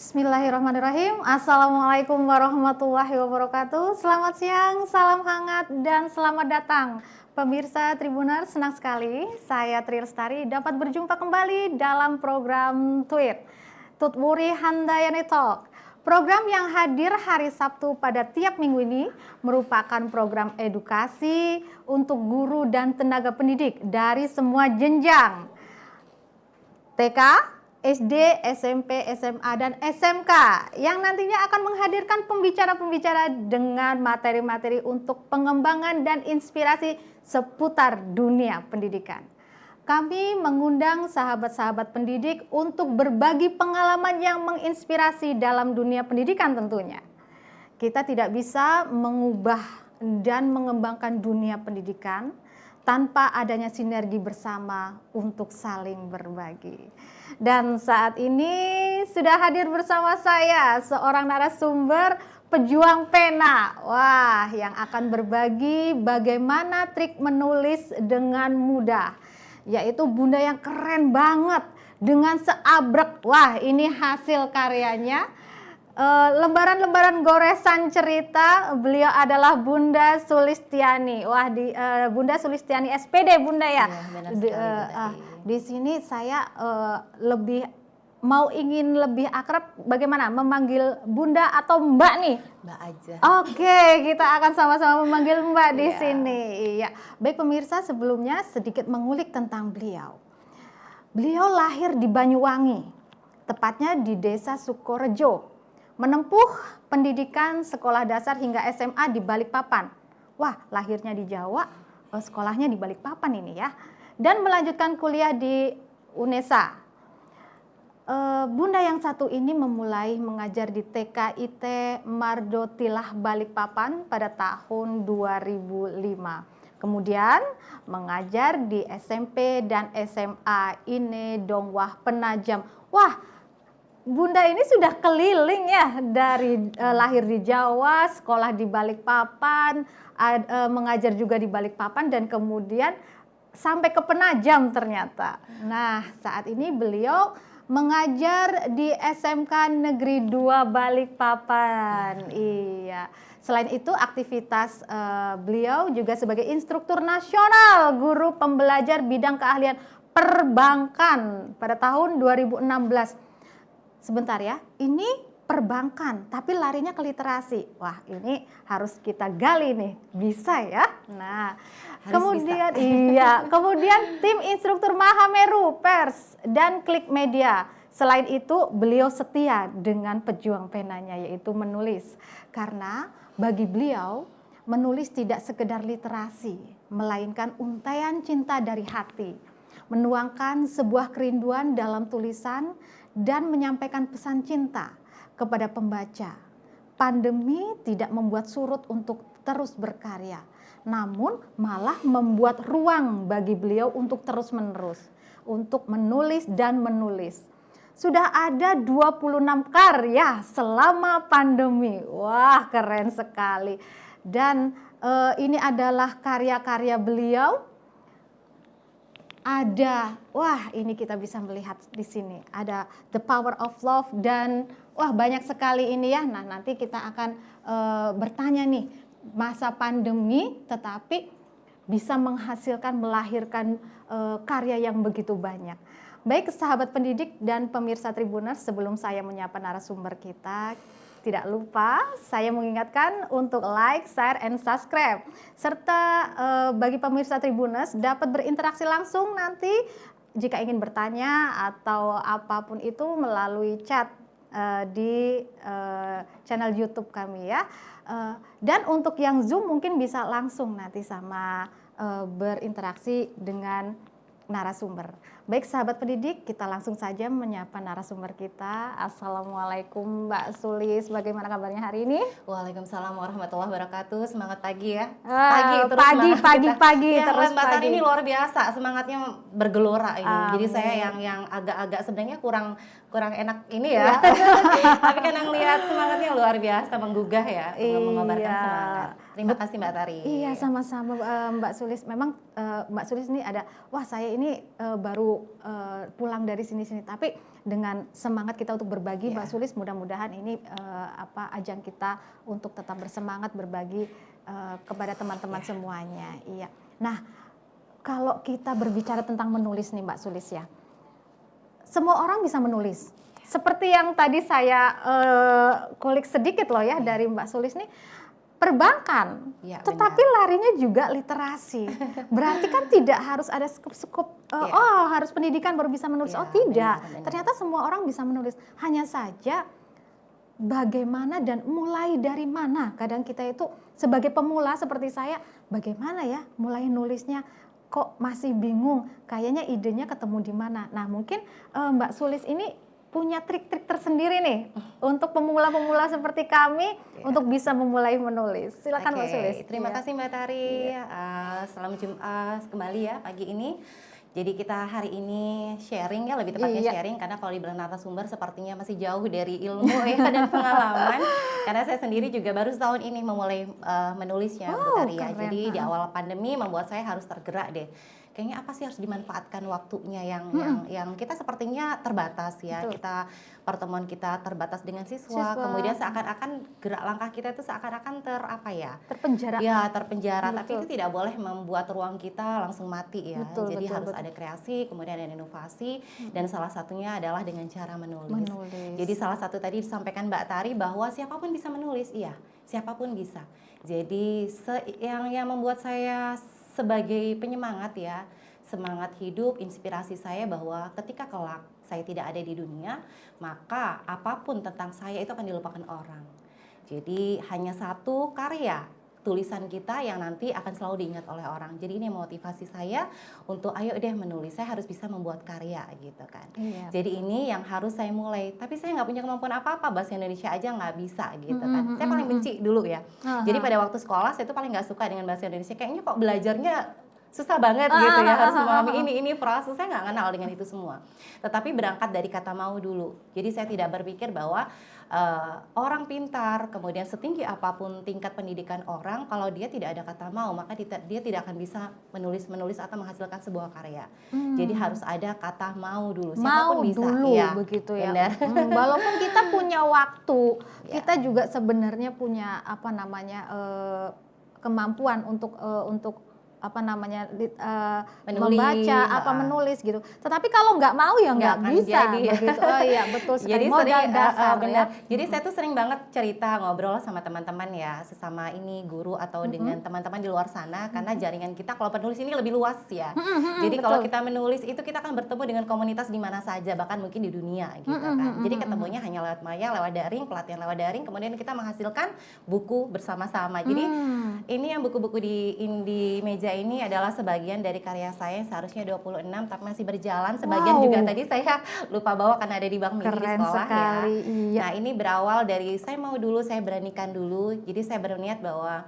Bismillahirrahmanirrahim. Assalamualaikum warahmatullahi wabarakatuh. Selamat siang, salam hangat, dan selamat datang pemirsa Tribuners. Senang sekali saya Tri Lestari dapat berjumpa kembali dalam program Tweet Tutwuri Handayani Talk. Program yang hadir hari Sabtu pada tiap minggu ini merupakan program edukasi untuk guru dan tenaga pendidik dari semua jenjang TK, SD, SMP, SMA, dan SMK yang nantinya akan menghadirkan pembicara-pembicara dengan materi-materi untuk pengembangan dan inspirasi seputar dunia pendidikan. Kami mengundang sahabat-sahabat pendidik untuk berbagi pengalaman yang menginspirasi dalam dunia pendidikan tentunya. Kita tidak bisa mengubah dan mengembangkan dunia pendidikan tanpa adanya sinergi bersama untuk saling berbagi. Dan saat ini sudah hadir bersama saya seorang narasumber pejuang pena. Wah, yang akan berbagi bagaimana trik menulis dengan mudah. Yaitu bunda yang keren banget dengan seabrek. Wah, ini hasil karyanya. Lembaran-lembaran goresan cerita. Beliau adalah Bunda Sulistiani. Wah, Bunda Sulistiani SPD, Bunda ya. Di sini saya ingin lebih akrab. Bagaimana memanggil Bunda atau Mbak nih? Mbak aja. Oke, kita akan sama-sama memanggil Mbak di sini. Iya. Baik pemirsa, sebelumnya sedikit mengulik tentang beliau. Beliau lahir di Banyuwangi, tepatnya di Desa Sukorejo. Menempuh pendidikan sekolah dasar hingga SMA di Balikpapan. Wah, lahirnya di Jawa, sekolahnya di Balikpapan ini ya. Dan melanjutkan kuliah di UNESA. Bunda yang satu ini memulai mengajar di TKIT Mardotilah Balikpapan pada tahun 2005. Kemudian mengajar di SMP dan SMA Ine Dongwah Penajam. Wah, Bunda ini sudah keliling ya dari lahir di Jawa, sekolah di Balikpapan, mengajar juga di Balikpapan dan kemudian sampai ke Penajam ternyata. Nah, saat ini beliau mengajar di SMK Negeri 2 Balikpapan. Iya. Selain itu aktivitas beliau juga sebagai instruktur nasional guru pembelajar bidang keahlian perbankan pada tahun 2016. Sebentar ya, ini perbankan tapi larinya ke literasi. Wah, ini harus kita gali nih. Bisa ya? Nah, kemudian kemudian tim instruktur Mahameru Pers dan Klik Media. Selain itu, beliau setia dengan pejuang penanya yaitu menulis. Karena bagi beliau menulis tidak sekedar literasi, melainkan untaian cinta dari hati. Menuangkan sebuah kerinduan dalam tulisan dan menyampaikan pesan cinta kepada pembaca. Pandemi tidak membuat surut untuk terus berkarya, namun malah membuat ruang bagi beliau untuk terus-menerus, untuk menulis dan menulis. Sudah ada 26 karya selama pandemi. Wah, keren sekali. Dan ini adalah karya-karya beliau. Wah ini kita bisa melihat di sini ada The Power of Love dan wah banyak sekali ini ya. Nah nanti kita akan bertanya nih masa pandemi tetapi bisa menghasilkan melahirkan karya yang begitu banyak. Baik sahabat pendidik dan pemirsa Tribuners, sebelum saya menyapa narasumber kita, tidak lupa saya mengingatkan untuk like, share, and subscribe. Serta bagi pemirsa Tribuners dapat berinteraksi langsung nanti jika ingin bertanya atau apapun itu melalui chat di channel YouTube kami ya. Dan untuk yang Zoom mungkin bisa langsung nanti sama berinteraksi dengan narasumber. Baik sahabat pendidik, kita langsung saja menyapa narasumber kita. Assalamualaikum Mbak Sulis, bagaimana kabarnya hari ini? Waalaikumsalam warahmatullahi wabarakatuh. Semangat pagi ya. Pagi ya, terus Mbak pagi. Tari ini luar biasa, semangatnya bergelora ini. Jadi saya yang agak-agak sebenarnya kurang enak ini ya. Tapi kan yang lihat semangatnya luar biasa, menggugah ya, mengobarkan semangat. Terima kasih Mbak Tari. Iya, sama-sama Mbak Sulis. Memang Mbak Sulis ini ada, wah saya ini baru perlu pulang dari sini-sini, tapi dengan semangat kita untuk berbagi, Mbak Sulis, mudah-mudahan ini ajang kita untuk tetap bersemangat berbagi kepada teman-teman semuanya. Iya. Nah, kalau kita berbicara tentang menulis nih Mbak Sulis ya, semua orang bisa menulis. Seperti yang tadi saya kulik sedikit loh ya dari Mbak Sulis nih, perbankan, ya, tetapi larinya juga literasi. Berarti kan tidak harus ada skup-skup, harus pendidikan baru bisa menulis. Oh tidak, benar. ternyata semua orang bisa menulis. Hanya saja bagaimana dan mulai dari mana. Kadang kita itu sebagai pemula seperti saya, bagaimana ya mulai nulisnya, kok masih bingung, kayaknya idenya ketemu di mana. Nah mungkin Mbak Sulis ini punya trik-trik tersendiri nih untuk pemula-pemula seperti kami untuk bisa memulai menulis. Silakan Mbak Sulis. Terima kasih Mbak Tari. Salam jumpa kembali ya pagi ini. Jadi kita hari ini sharing ya, lebih tepatnya sharing, karena kalau dibilang narasumber sepertinya masih jauh dari ilmu ya dan pengalaman. Karena saya sendiri juga baru setahun ini memulai menulisnya Bu Tari ya. Jadi di awal pandemi membuat saya harus tergerak deh. Kayaknya apa sih harus dimanfaatkan waktunya yang kita sepertinya terbatas ya. Kita pertemuan kita terbatas dengan siswa. Kemudian seakan-akan gerak langkah kita itu seakan-akan terpenjara. Ya, terpenjara. Tapi itu tidak boleh membuat ruang kita langsung mati ya. Jadi harus ada kreasi, kemudian ada inovasi, dan salah satunya adalah dengan cara menulis. Jadi salah satu tadi disampaikan Mbak Tari bahwa siapapun bisa menulis. Iya, siapapun bisa. Jadi yang membuat saya sebagai penyemangat ya, semangat hidup, inspirasi saya bahwa ketika kelak saya tidak ada di dunia, maka apapun tentang saya itu akan dilupakan orang. Jadi hanya satu karya tulisan kita yang nanti akan selalu diingat oleh orang. Jadi ini motivasi saya untuk ayo deh menulis, saya harus bisa membuat karya gitu kan. Jadi ini yang harus saya mulai. Tapi saya nggak punya kemampuan apa-apa, bahasa Indonesia aja nggak bisa gitu kan. Saya paling benci dulu ya. Jadi pada waktu sekolah saya tuh paling nggak suka dengan bahasa Indonesia. Kayaknya kok belajarnya susah banget gitu ya, harus memahami ini frase, saya nggak kenal dengan itu semua. Tetapi berangkat dari kata mau dulu. Jadi saya tidak berpikir bahwa orang pintar, kemudian setinggi apapun tingkat pendidikan orang, kalau dia tidak ada kata mau, maka dia tidak akan bisa menulis atau menghasilkan sebuah karya. Jadi harus ada kata mau dulu. Siapapun bisa. Dulu ya, begitu ya. Walaupun kita punya waktu, kita juga sebenarnya punya kemampuan untuk membaca, menulis gitu. Tetapi kalau nggak mau ya nggak bisa. Begitu. Oh iya, betul sekali. Jadi modal dasar ya. Jadi saya tuh sering banget cerita, ngobrol sama teman-teman ya, sesama ini guru atau dengan teman-teman di luar sana, karena jaringan kita kalau penulis ini lebih luas ya. Jadi kalau kita menulis itu kita akan bertemu dengan komunitas di mana saja, bahkan mungkin di dunia gitu kan. Jadi ketemunya hanya lewat maya, lewat daring, pelatihan lewat daring, kemudian kita menghasilkan buku bersama-sama. Jadi ini yang buku-buku di meja ini adalah sebagian dari karya saya yang seharusnya 26 tapi masih berjalan. Sebagian juga tadi saya lupa bawa karena ada di bank mini di sekolah sekali, ya. Nah ini berawal dari saya beranikan dulu. Jadi saya berniat bahwa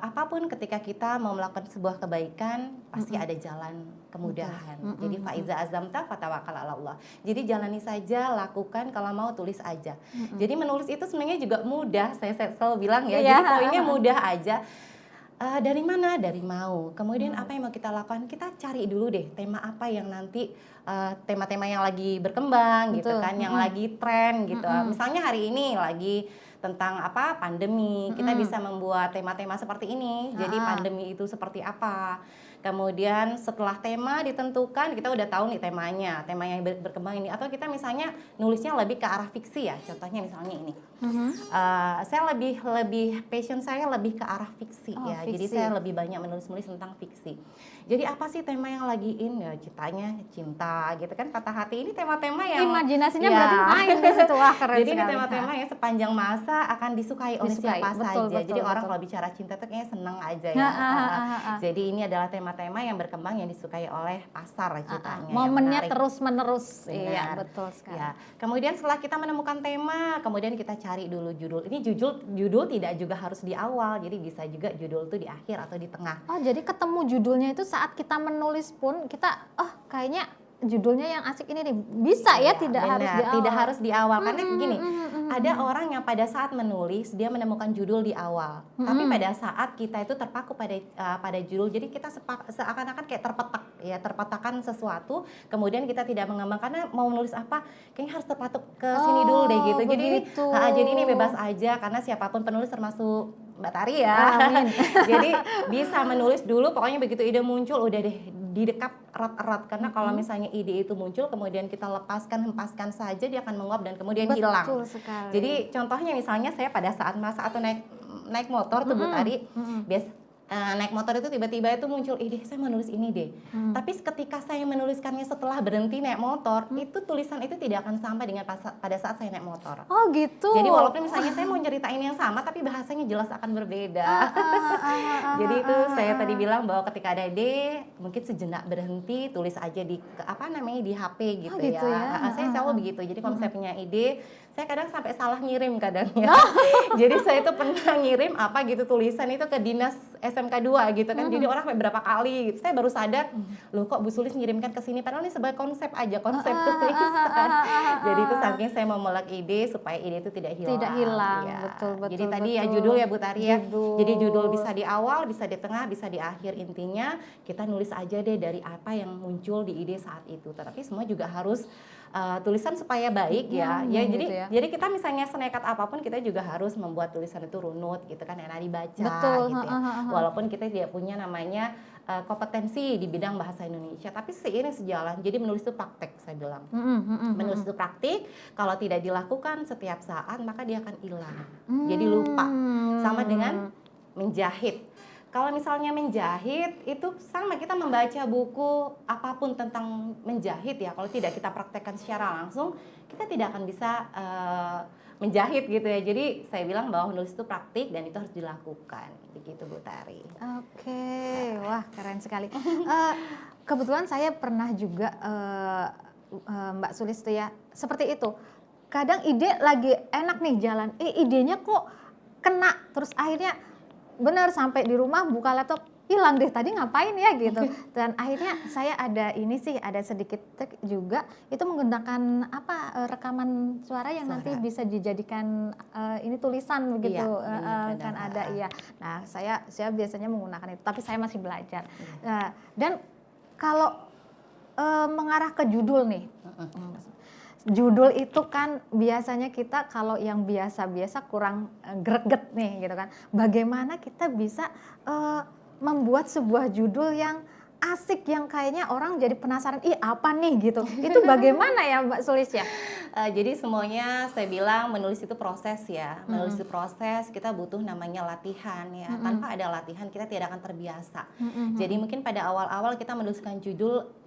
apapun ketika kita mau melakukan sebuah kebaikan pasti ada jalan kemudahan. Jadi faiza azamta fatawakal ala Allah. Jadi jalani saja, lakukan, kalau mau tulis aja. Jadi menulis itu sebenarnya juga mudah. Saya selalu bilang ya. Jadi poinnya mudah aja. Dari mana? Dari mau. Kemudian apa yang mau kita lakukan? Kita cari dulu deh tema apa yang nanti tema-tema yang lagi berkembang gitu kan, yang lagi tren gitu. Misalnya hari ini lagi tentang pandemi, kita bisa membuat tema-tema seperti ini. Jadi pandemi itu seperti apa? Kemudian setelah tema ditentukan, kita udah tahu nih temanya, tema yang berkembang ini. Atau kita misalnya nulisnya lebih ke arah fiksi ya, contohnya misalnya ini. Saya lebih passion saya lebih ke arah fiksi ya. Fiksi. Jadi saya lebih banyak menulis tentang fiksi. Jadi apa sih tema yang lagi in ya, ceritanya cinta gitu kan, patah hati, ini tema-tema yang imajinasinya berarti main di situ. Wah, keren jadi sekali. Ini tema-tema yang sepanjang masa akan disukai oleh siapa saja. Jadi orang kalau bicara cinta tuh kayaknya seneng aja ya. Jadi ini adalah tema-tema yang berkembang yang disukai oleh pasar ceritanya. Momennya terus-menerus. Iya, betul sekali. Ya. Kemudian setelah kita menemukan tema, kemudian kita cari dulu judul. Ini judul tidak juga harus di awal, jadi bisa juga judul tuh di akhir atau di tengah. Oh, jadi ketemu judulnya itu saat kita menulis pun kita kayaknya judulnya yang asik ini nih, bisa ya, tidak harus di awal. Tidak harus di awal karena gini, ada orang yang pada saat menulis dia menemukan judul di awal, tapi pada saat kita itu terpaku pada judul, jadi kita seakan-akan kayak terpetak ya terpatahkan sesuatu, kemudian kita tidak mengembang karena mau nulis apa kayaknya harus terpatok ke sini dulu deh gitu. Begitu. Jadi ini bebas aja karena siapapun penulis termasuk Mbak Tari ya. Amin. Jadi bisa menulis dulu, pokoknya begitu ide muncul udah deh didekap erat-erat, karena kalau misalnya ide itu muncul kemudian kita lepaskan, hempaskan saja, dia akan menguap dan kemudian hilang. Betul sekali. Jadi contohnya misalnya saya pada saat masa atau naik motor tuh Bu Tari, naik motor itu tiba-tiba itu muncul ide, saya mau nulis ini deh. Tapi ketika saya menuliskannya setelah berhenti naik motor, itu tulisan itu tidak akan sampai dengan pada saat saya naik motor. Oh gitu. Jadi walaupun misalnya saya mau nyeritain yang sama, tapi bahasanya jelas akan berbeda. Jadi itu saya tadi bilang bahwa ketika ada ide, mungkin sejenak berhenti, tulis aja di di HP gitu, gitu ya. Saya selalu begitu. Jadi kalau saya punya ide, saya kadang sampai salah ngirim kadang ya. Jadi saya itu pernah ngirim gitu tulisan itu ke dinas SMK 2 gitu kan. Jadi orang sampai berapa kali gitu. Saya baru sadar, loh kok Bu Sulis ngirimkan ke sini, padahal ini sebagai konsep aja, konsep tulisan. Jadi itu saking saya memelak ide supaya ide itu tidak hilang. Tidak hilang, Ya. betul. Jadi tadi ya judul ya Bu Tari ya. Judul. Jadi judul bisa di awal, bisa di tengah, bisa di akhir. Intinya kita nulis aja deh dari apa yang muncul di ide saat itu. Tetapi semua juga harus tulisan supaya baik ya. Jadi kita misalnya senekat apapun kita juga harus membuat tulisan itu runut gitu kan, enak dibaca. Betul. Gitu ya. Walaupun kita tidak punya namanya kompetensi di bidang bahasa Indonesia, tapi seiring sejalan. Jadi menulis itu praktek, saya bilang. Menulis itu praktik, kalau tidak dilakukan setiap saat maka dia akan hilang. Jadi lupa. Sama dengan menjahit. Kalau misalnya menjahit itu sama, kita membaca buku apapun tentang menjahit ya, kalau tidak kita praktekkan secara langsung, kita tidak akan bisa menjahit gitu ya. Jadi saya bilang bahwa menulis itu praktik dan itu harus dilakukan. Begitu Bu Tari. Oke, wah keren sekali. Kebetulan saya pernah juga Mbak Sulis tuh ya, seperti itu. Kadang ide lagi enak nih jalan, idenya kok kena, terus akhirnya benar sampai di rumah buka laptop, hilang deh tadi ngapain ya gitu. Dan akhirnya saya ada sedikit trik juga, itu menggunakan rekaman suara yang nanti bisa dijadikan ini tulisan begitu. Kan ada iya. Nah, saya biasanya menggunakan itu, tapi saya masih belajar. Dan kalau mengarah ke judul nih. Judul itu kan biasanya kita kalau yang biasa-biasa kurang greget nih gitu kan. Bagaimana kita bisa membuat sebuah judul yang asik, yang kayaknya orang jadi penasaran, apa nih gitu. Itu bagaimana ya Mbak Sulis ya? Jadi semuanya saya bilang menulis itu proses ya. Menulis itu proses, kita butuh namanya latihan ya. Tanpa ada latihan kita tidak akan terbiasa. Jadi mungkin pada awal-awal kita menuliskan judul,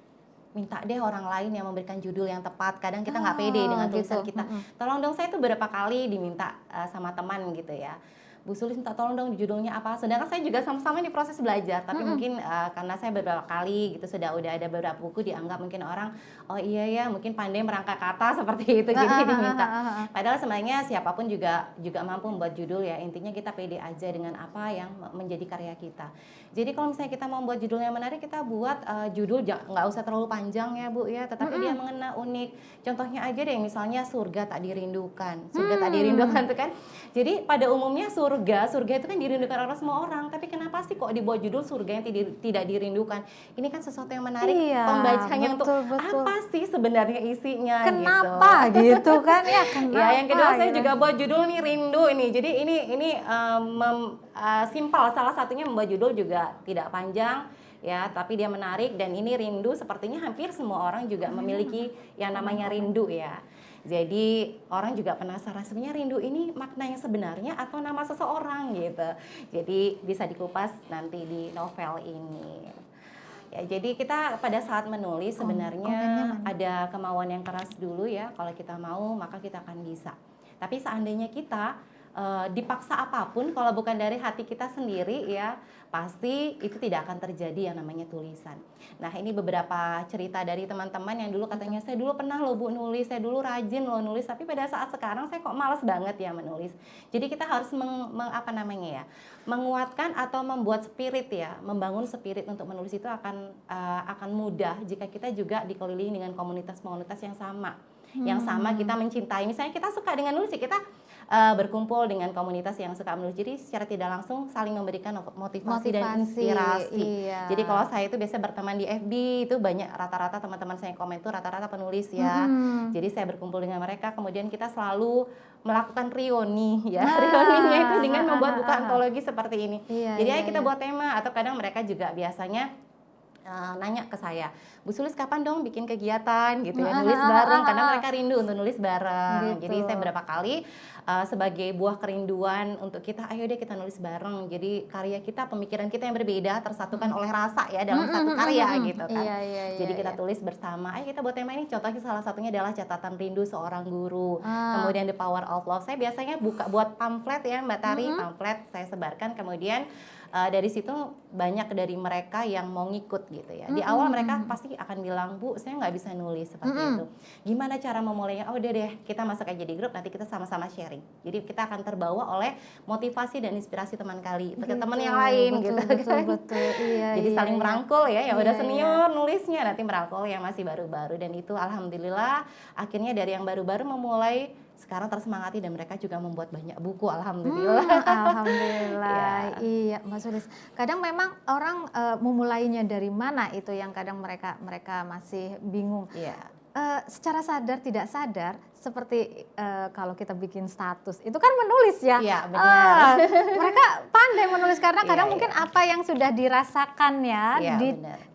minta deh orang lain yang memberikan judul yang tepat. Kadang kita nggak pede dengan tulisan kita. Tolong dong, saya tuh beberapa kali diminta sama teman gitu ya. Bu Sulis minta tolong dong judulnya apa. Sedangkan saya juga sama-sama di proses belajar. Tapi mungkin karena saya beberapa kali gitu udah ada beberapa buku dianggap mungkin orang, oh iya ya mungkin pandai merangkai kata seperti itu. Jadi diminta. Padahal sebenarnya siapapun juga mampu membuat judul ya. Intinya kita pede aja dengan apa yang menjadi karya kita. Jadi kalau misalnya kita mau membuat judul yang menarik, kita buat judul nggak usah terlalu panjang ya Bu ya. Tetapi dia mengena, unik. Contohnya aja deh misalnya Surga Tak Dirindukan. Surga Tak Dirindukan itu kan. Jadi pada umumnya surga itu kan dirindukan oleh semua orang, tapi kenapa sih kok dibuat judul surga yang tidak dirindukan? Ini kan sesuatu yang menarik, pembacanya untuk apa sih sebenarnya isinya? Kenapa gitu kan ya? Kenapa? Ya yang kedua saya juga buat judul nih rindu ini. Jadi ini simpel, salah satunya membuat judul juga tidak panjang ya, tapi dia menarik dan ini rindu. Sepertinya hampir semua orang juga memiliki yang namanya rindu ya. Jadi orang juga penasaran sebenarnya rindu ini maknanya sebenarnya atau nama seseorang gitu. Jadi bisa dikupas nanti di novel ini. Ya, jadi kita pada saat menulis sebenarnya ada kemauan yang keras dulu ya. Kalau kita mau maka kita akan bisa. Tapi seandainya kita dipaksa apapun, kalau bukan dari hati kita sendiri ya, pasti itu tidak akan terjadi yang namanya tulisan. Nah ini beberapa cerita dari teman-teman yang dulu katanya, saya dulu pernah loh Bu nulis, saya dulu rajin loh nulis, tapi pada saat sekarang saya kok malas banget ya menulis. Jadi kita harus menguatkan atau membuat spirit ya, membangun spirit untuk menulis itu akan mudah jika kita juga dikelilingi dengan komunitas-komunitas yang sama. yang sama, kita mencintai. Misalnya kita suka dengan nulis, kita berkumpul dengan komunitas yang suka menulis. Jadi secara tidak langsung saling memberikan motivasi dan inspirasi. Iya. Jadi kalau saya itu biasa berteman di FB, itu banyak rata-rata teman-teman saya yang komen itu rata-rata penulis ya. Jadi saya berkumpul dengan mereka, kemudian kita selalu melakukan reuni ya. Reuninya itu dengan membuat buku antologi seperti ini. Jadi ayo kita buat tema, atau kadang mereka juga biasanya nanya ke saya, Bu Sulis kapan dong bikin kegiatan gitu ya, nulis bareng, karena mereka rindu untuk nulis bareng. Jadi saya berapa kali sebagai buah kerinduan untuk kita, ayo deh kita nulis bareng. Jadi karya kita, pemikiran kita yang berbeda tersatukan oleh rasa ya dalam satu karya gitu kan. Jadi kita tulis bersama, ayo kita buat tema ini. Contohnya salah satunya adalah catatan rindu seorang guru. Kemudian The Power of Love. Saya biasanya buat pamflet ya Mbak Tari, pamflet saya sebarkan, kemudian dari situ banyak dari mereka yang mau ngikut gitu ya. Di awal mereka pasti akan bilang, Bu, saya nggak bisa nulis seperti itu. Gimana cara memulainya? Oh udah deh, kita masuk aja di grup, nanti kita sama-sama sharing. Jadi kita akan terbawa oleh motivasi dan inspirasi teman teman yang lain gitu. Betul. Iya, jadi saling merangkul ya, yang udah senior nulisnya nanti merangkul yang masih baru-baru, dan itu alhamdulillah akhirnya dari yang baru-baru memulai sekarang tersemangati, dan mereka juga membuat banyak buku, alhamdulillah. Alhamdulillah. Iya, Mbak Sulis. Kadang memang orang memulainya dari mana itu yang kadang mereka masih bingung. Secara sadar tidak sadar, seperti kalau kita bikin status itu kan menulis ya. Iya, benar. Mereka pandai menulis karena kadang mungkin apa yang sudah dirasakannya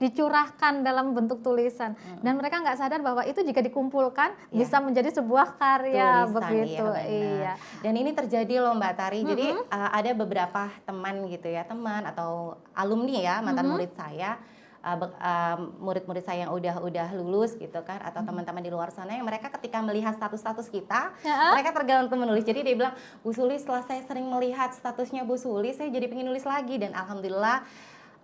dicurahkan dalam bentuk tulisan, dan mereka nggak sadar bahwa itu jika dikumpulkan bisa menjadi sebuah karya tulisan, begitu. Iya. Dan ini terjadi loh Mbak Tari. Jadi ada beberapa teman gitu ya, teman atau alumni ya, mantan murid saya. Murid-murid saya yang udah lulus gitu kan, atau teman-teman di luar sana yang mereka ketika melihat status-status kita, mereka tergerak untuk menulis. Jadi dia bilang, Bu Sulis, setelah saya sering melihat statusnya Bu Sulis, saya jadi pengen nulis lagi. Dan alhamdulillah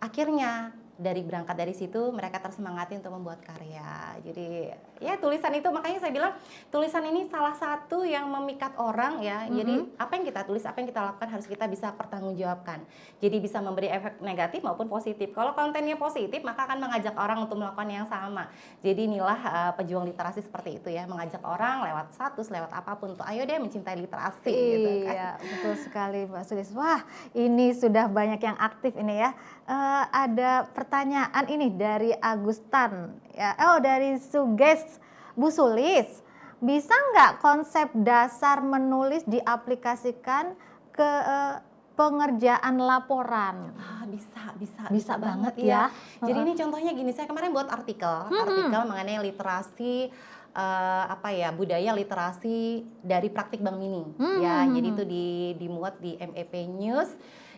akhirnya berangkat dari situ mereka tersemangati untuk membuat karya. Jadi ya tulisan itu, makanya saya bilang tulisan ini salah satu yang memikat orang ya. Jadi apa yang kita tulis, apa yang kita lakukan harus kita bisa pertanggungjawabkan. Jadi bisa memberi efek negatif maupun positif. Kalau kontennya positif maka akan mengajak orang untuk melakukan yang sama. Jadi inilah pejuang literasi seperti itu ya, mengajak orang lewat status, lewat apapun tuh, ayo deh mencintai literasi. Gitu kan. Iya, betul sekali Mbak Sulis. Wah, ini sudah banyak yang aktif ini ya. Ada pertanyaan ini dari Agustan ya, dari Suges, Bu Sulis, bisa nggak konsep dasar menulis diaplikasikan ke pengerjaan laporan? Bisa banget ya. Jadi ini contohnya gini, saya kemarin buat artikel mengenai literasi budaya literasi dari praktik Bank Mini ya. Jadi itu dimuat di MEP News.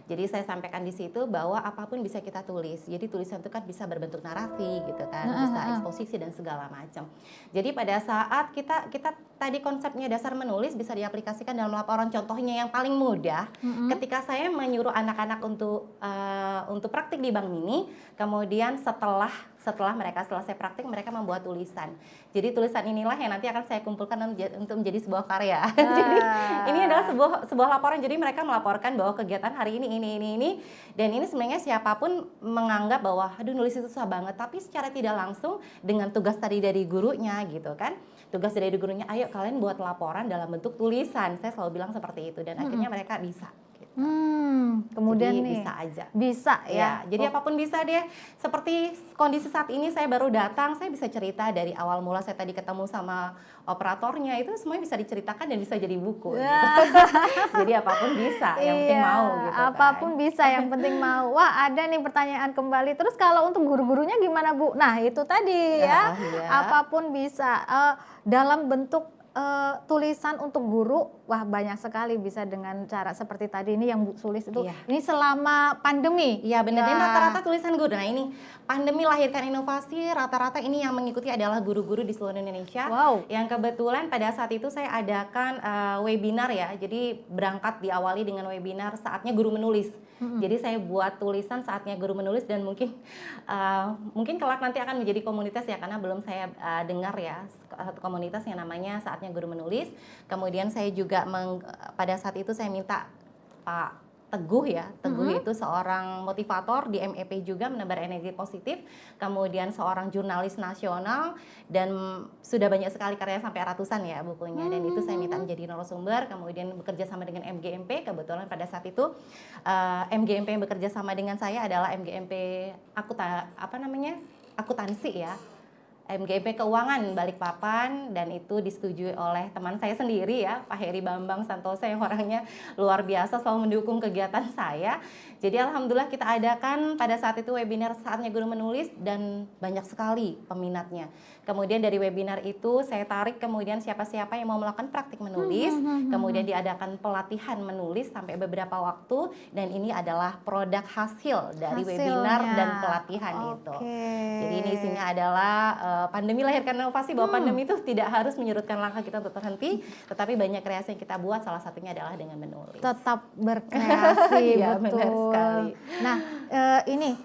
Jadi saya sampaikan di situ bahwa apapun bisa kita tulis. Jadi tulisan itu kan bisa berbentuk narasi gitu kan, bisa eksposisi dan segala macam. Jadi pada saat kita tadi konsepnya dasar menulis bisa diaplikasikan dalam laporan. Contohnya yang paling mudah, ketika saya menyuruh anak-anak untuk praktik di Bank Mini, kemudian setelah mereka selesai praktik, mereka membuat tulisan. Jadi tulisan inilah yang nanti akan saya kumpulkan untuk menjadi sebuah karya. Jadi ini adalah sebuah laporan. Jadi mereka melaporkan bahwa kegiatan hari ini, dan ini sebenarnya siapapun menganggap bahwa aduh nulis itu susah banget, tapi secara tidak langsung dengan tugas tadi dari gurunya gitu kan. Tugas dari gurunya, ayo kalian buat laporan dalam bentuk tulisan. Saya selalu bilang seperti itu, dan akhirnya mereka bisa. Kemudian jadi nih bisa aja. Bisa ya. Jadi apapun bisa deh. Seperti kondisi saat ini saya baru datang, saya bisa cerita dari awal mula saya tadi ketemu sama operatornya, itu semuanya bisa diceritakan dan bisa jadi buku. Gitu. Jadi apapun bisa, yang penting mau gitu. Apapun bisa, yang penting mau. Wah, ada nih pertanyaan kembali. Terus kalau untuk guru-gurunya gimana, Bu? Nah, itu tadi ya. Apapun bisa dalam bentuk tulisan untuk guru, wah banyak sekali bisa dengan cara seperti tadi ini yang Bu Sulis itu. Ini selama pandemi. Iya benar, dan rata-rata tulisan guru. Nah ini pandemi lahirkan inovasi, rata-rata ini yang mengikuti adalah guru-guru di seluruh Indonesia. Yang kebetulan pada saat itu saya adakan webinar ya, jadi berangkat diawali dengan webinar saatnya guru menulis. Jadi saya buat tulisan saatnya guru menulis, dan mungkin kelak nanti akan menjadi komunitas ya, karena belum saya dengar ya satu komunitas yang namanya saatnya guru menulis. Kemudian saya juga pada saat itu saya minta Pak Teguh ya. Teguh itu seorang motivator di MEP juga, menebar energi positif, kemudian seorang jurnalis nasional, dan sudah banyak sekali karya sampai ratusan ya bukunya. Dan itu saya minta menjadi narasumber, kemudian bekerja sama dengan MGMP. Kebetulan pada saat itu MGMP yang bekerja sama dengan saya adalah MGMP akuntansi ya. MGP Keuangan Balikpapan, dan itu disetujui oleh teman saya sendiri ya, Pak Heri Bambang Santosa, yang orangnya luar biasa, selalu mendukung kegiatan saya. Jadi alhamdulillah kita adakan pada saat itu webinar Saatnya Guru Menulis, dan banyak sekali peminatnya. Kemudian dari webinar itu saya tarik kemudian siapa-siapa yang mau melakukan praktik menulis, kemudian diadakan pelatihan menulis sampai beberapa waktu, dan ini adalah produk hasil dari webinar dan pelatihan itu. Jadi ini isinya adalah pandemi lahirkan inovasi, bahwa pandemi itu tidak harus menyurutkan langkah kita untuk terhenti, tetapi banyak kreasi yang kita buat, salah satunya adalah dengan menulis. Tetap berkreasi, ya, betul. Benar sekali. Nah, ini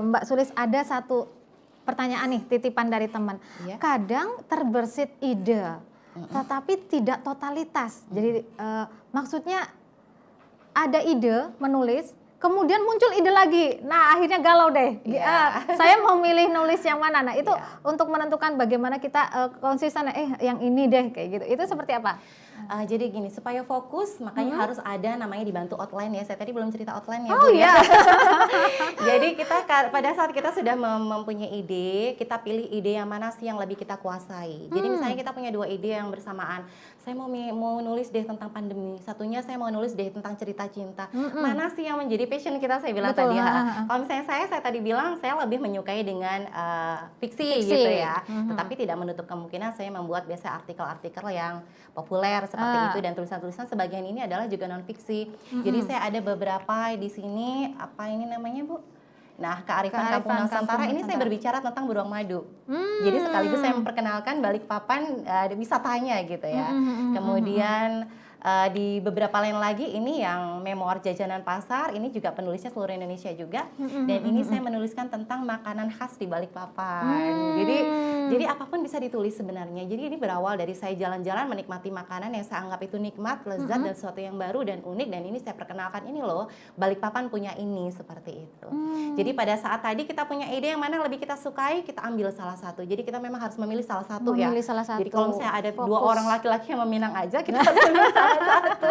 Mbak Sulis, ada satu pertanyaan nih, titipan dari teman. Ya. Kadang terbersit ide, tetapi tidak totalitas. Jadi maksudnya ada ide menulis, kemudian muncul ide lagi. Nah, akhirnya galau deh. Saya mau milih nulis yang mana. Nah, itu untuk menentukan bagaimana kita konsisten, yang ini deh kayak gitu. Itu seperti apa? Jadi gini, supaya fokus makanya harus ada namanya dibantu outline ya. Saya tadi belum cerita outline ya, Bu. Ya. Jadi kita pada saat kita sudah mempunyai ide, kita pilih ide yang mana sih yang lebih kita kuasai. Jadi misalnya kita punya 2 ide yang bersamaan. Saya mau nulis deh tentang pandemi, satunya saya mau nulis deh tentang cerita cinta. Mana sih yang menjadi passion kita, saya bilang tadi ya. Kalau misalnya saya tadi bilang saya lebih menyukai dengan fiksi gitu ya. Tetapi tidak menutup kemungkinan saya membuat biasa artikel-artikel yang populer seperti itu, dan tulisan-tulisan sebagian ini adalah juga non fiksi. Jadi saya ada beberapa di sini, apa ini namanya, Bu? Nah, Kearifan Kampung Nusantara ini saya berbicara tentang beruang madu. Jadi sekaligus saya memperkenalkan Balikpapan wisatanya gitu ya. Kemudian di beberapa lain lagi ini yang memoir jajanan pasar, ini juga penulisnya seluruh Indonesia juga, dan ini saya menuliskan tentang makanan khas di Balikpapan. Jadi apapun bisa ditulis sebenarnya. Jadi ini berawal dari saya jalan-jalan menikmati makanan yang saya anggap itu nikmat, lezat, dan sesuatu yang baru dan unik, dan ini saya perkenalkan, ini loh Balikpapan punya ini, seperti itu. Jadi pada saat tadi kita punya ide yang mana lebih kita sukai, kita ambil salah satu. Jadi kita memang harus memilih salah satu ya. Jadi kalau misalnya ada 2 orang laki-laki yang meminang aja, kita harus memilih salah satu.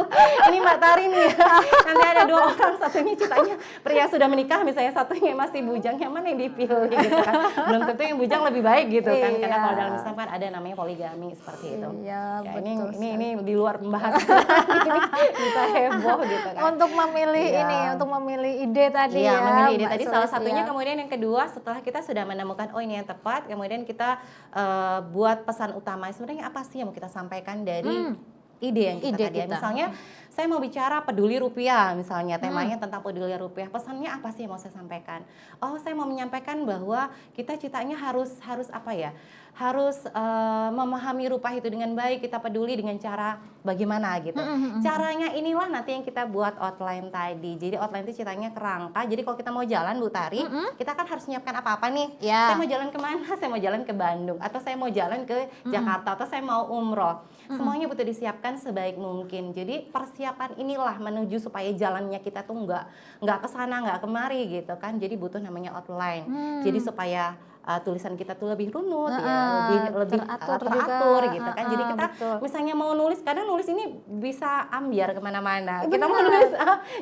Ini Mbak Tari nih ya. Nanti ada 2 orang, satunya ceritanya pria sudah menikah, misalnya satunya masih bujang, yang mana yang dipilih gitu kan. Belum tentu yang bujang lebih baik gitu kan. Karena kalau dalam Islam kan ada namanya poligami seperti itu. Iya, ya, betul. Ini di luar pembahasan. Ini bisa heboh gitu kan. Untuk memilih untuk memilih ide tadi ya. Memilih ide tadi salah Sulis, satunya. Kemudian yang kedua, setelah kita sudah menemukan ini yang tepat, kemudian kita buat pesan utama. Sebenarnya apa sih yang mau kita sampaikan dari ide yang kita tadi. Misalnya saya mau bicara peduli rupiah, misalnya temanya tentang peduli rupiah. Pesannya apa sih yang mau saya sampaikan? Oh, saya mau menyampaikan bahwa kita citanya harus apa ya? Harus memahami rupiah itu dengan baik, kita peduli dengan cara bagaimana gitu. Caranya inilah nanti yang kita buat outline tadi. Jadi outline itu ceritanya kerangka. Jadi kalau kita mau jalan, Bu Tari, kita kan harus menyiapkan apa-apa nih. Saya mau jalan kemana? Saya mau jalan ke Bandung, atau saya mau jalan ke Jakarta, atau saya mau umroh. Semuanya butuh disiapkan sebaik mungkin. Jadi persiapan inilah menuju supaya jalannya kita tuh nggak kesana, nggak kemari gitu kan. Jadi butuh namanya outline. Jadi supaya tulisan kita tuh lebih runut, lebih teratur gitu kan. Jadi kita misalnya mau nulis, kadang nulis ini bisa ambiar kemana-mana. Kita mau nulis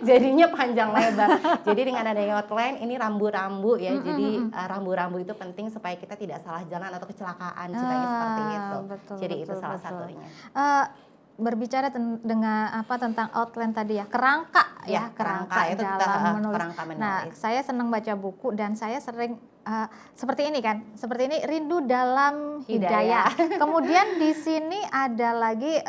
jadinya panjang lebar. Jadi dengan adanya outline ini rambu-rambu ya. Jadi rambu-rambu itu penting supaya kita tidak salah jalan atau kecelakaan, ceritanya seperti itu. Jadi itu salah satunya. Berbicara dengan tentang outline tadi ya, kerangka itu dalam menulis. Kerangka menulis. Nah, saya senang baca buku, dan saya sering seperti ini Rindu Dalam Hidayah. Kemudian di sini ada lagi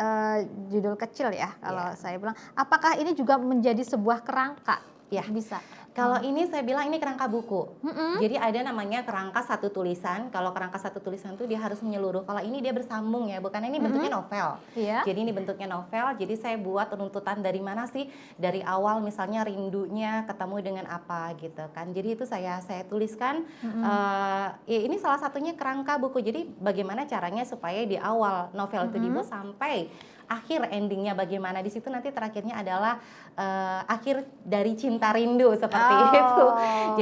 judul kecil ya, kalau saya bilang, apakah ini juga menjadi sebuah kerangka? Ya, bisa. Kalau ini saya bilang ini kerangka buku. Jadi ada namanya kerangka satu tulisan. Kalau kerangka satu tulisan itu dia harus menyeluruh. Kalau ini dia bersambung ya, bukan ini bentuknya novel. Jadi ini bentuknya novel. Jadi saya buat runtutan dari mana sih? Dari awal misalnya rindunya ketemu dengan apa gitu kan. Jadi itu saya tuliskan. Ini salah satunya kerangka buku. Jadi bagaimana caranya supaya di awal novel itu dibuat sampai akhir endingnya bagaimana, di situ nanti terakhirnya adalah akhir dari cinta rindu seperti itu.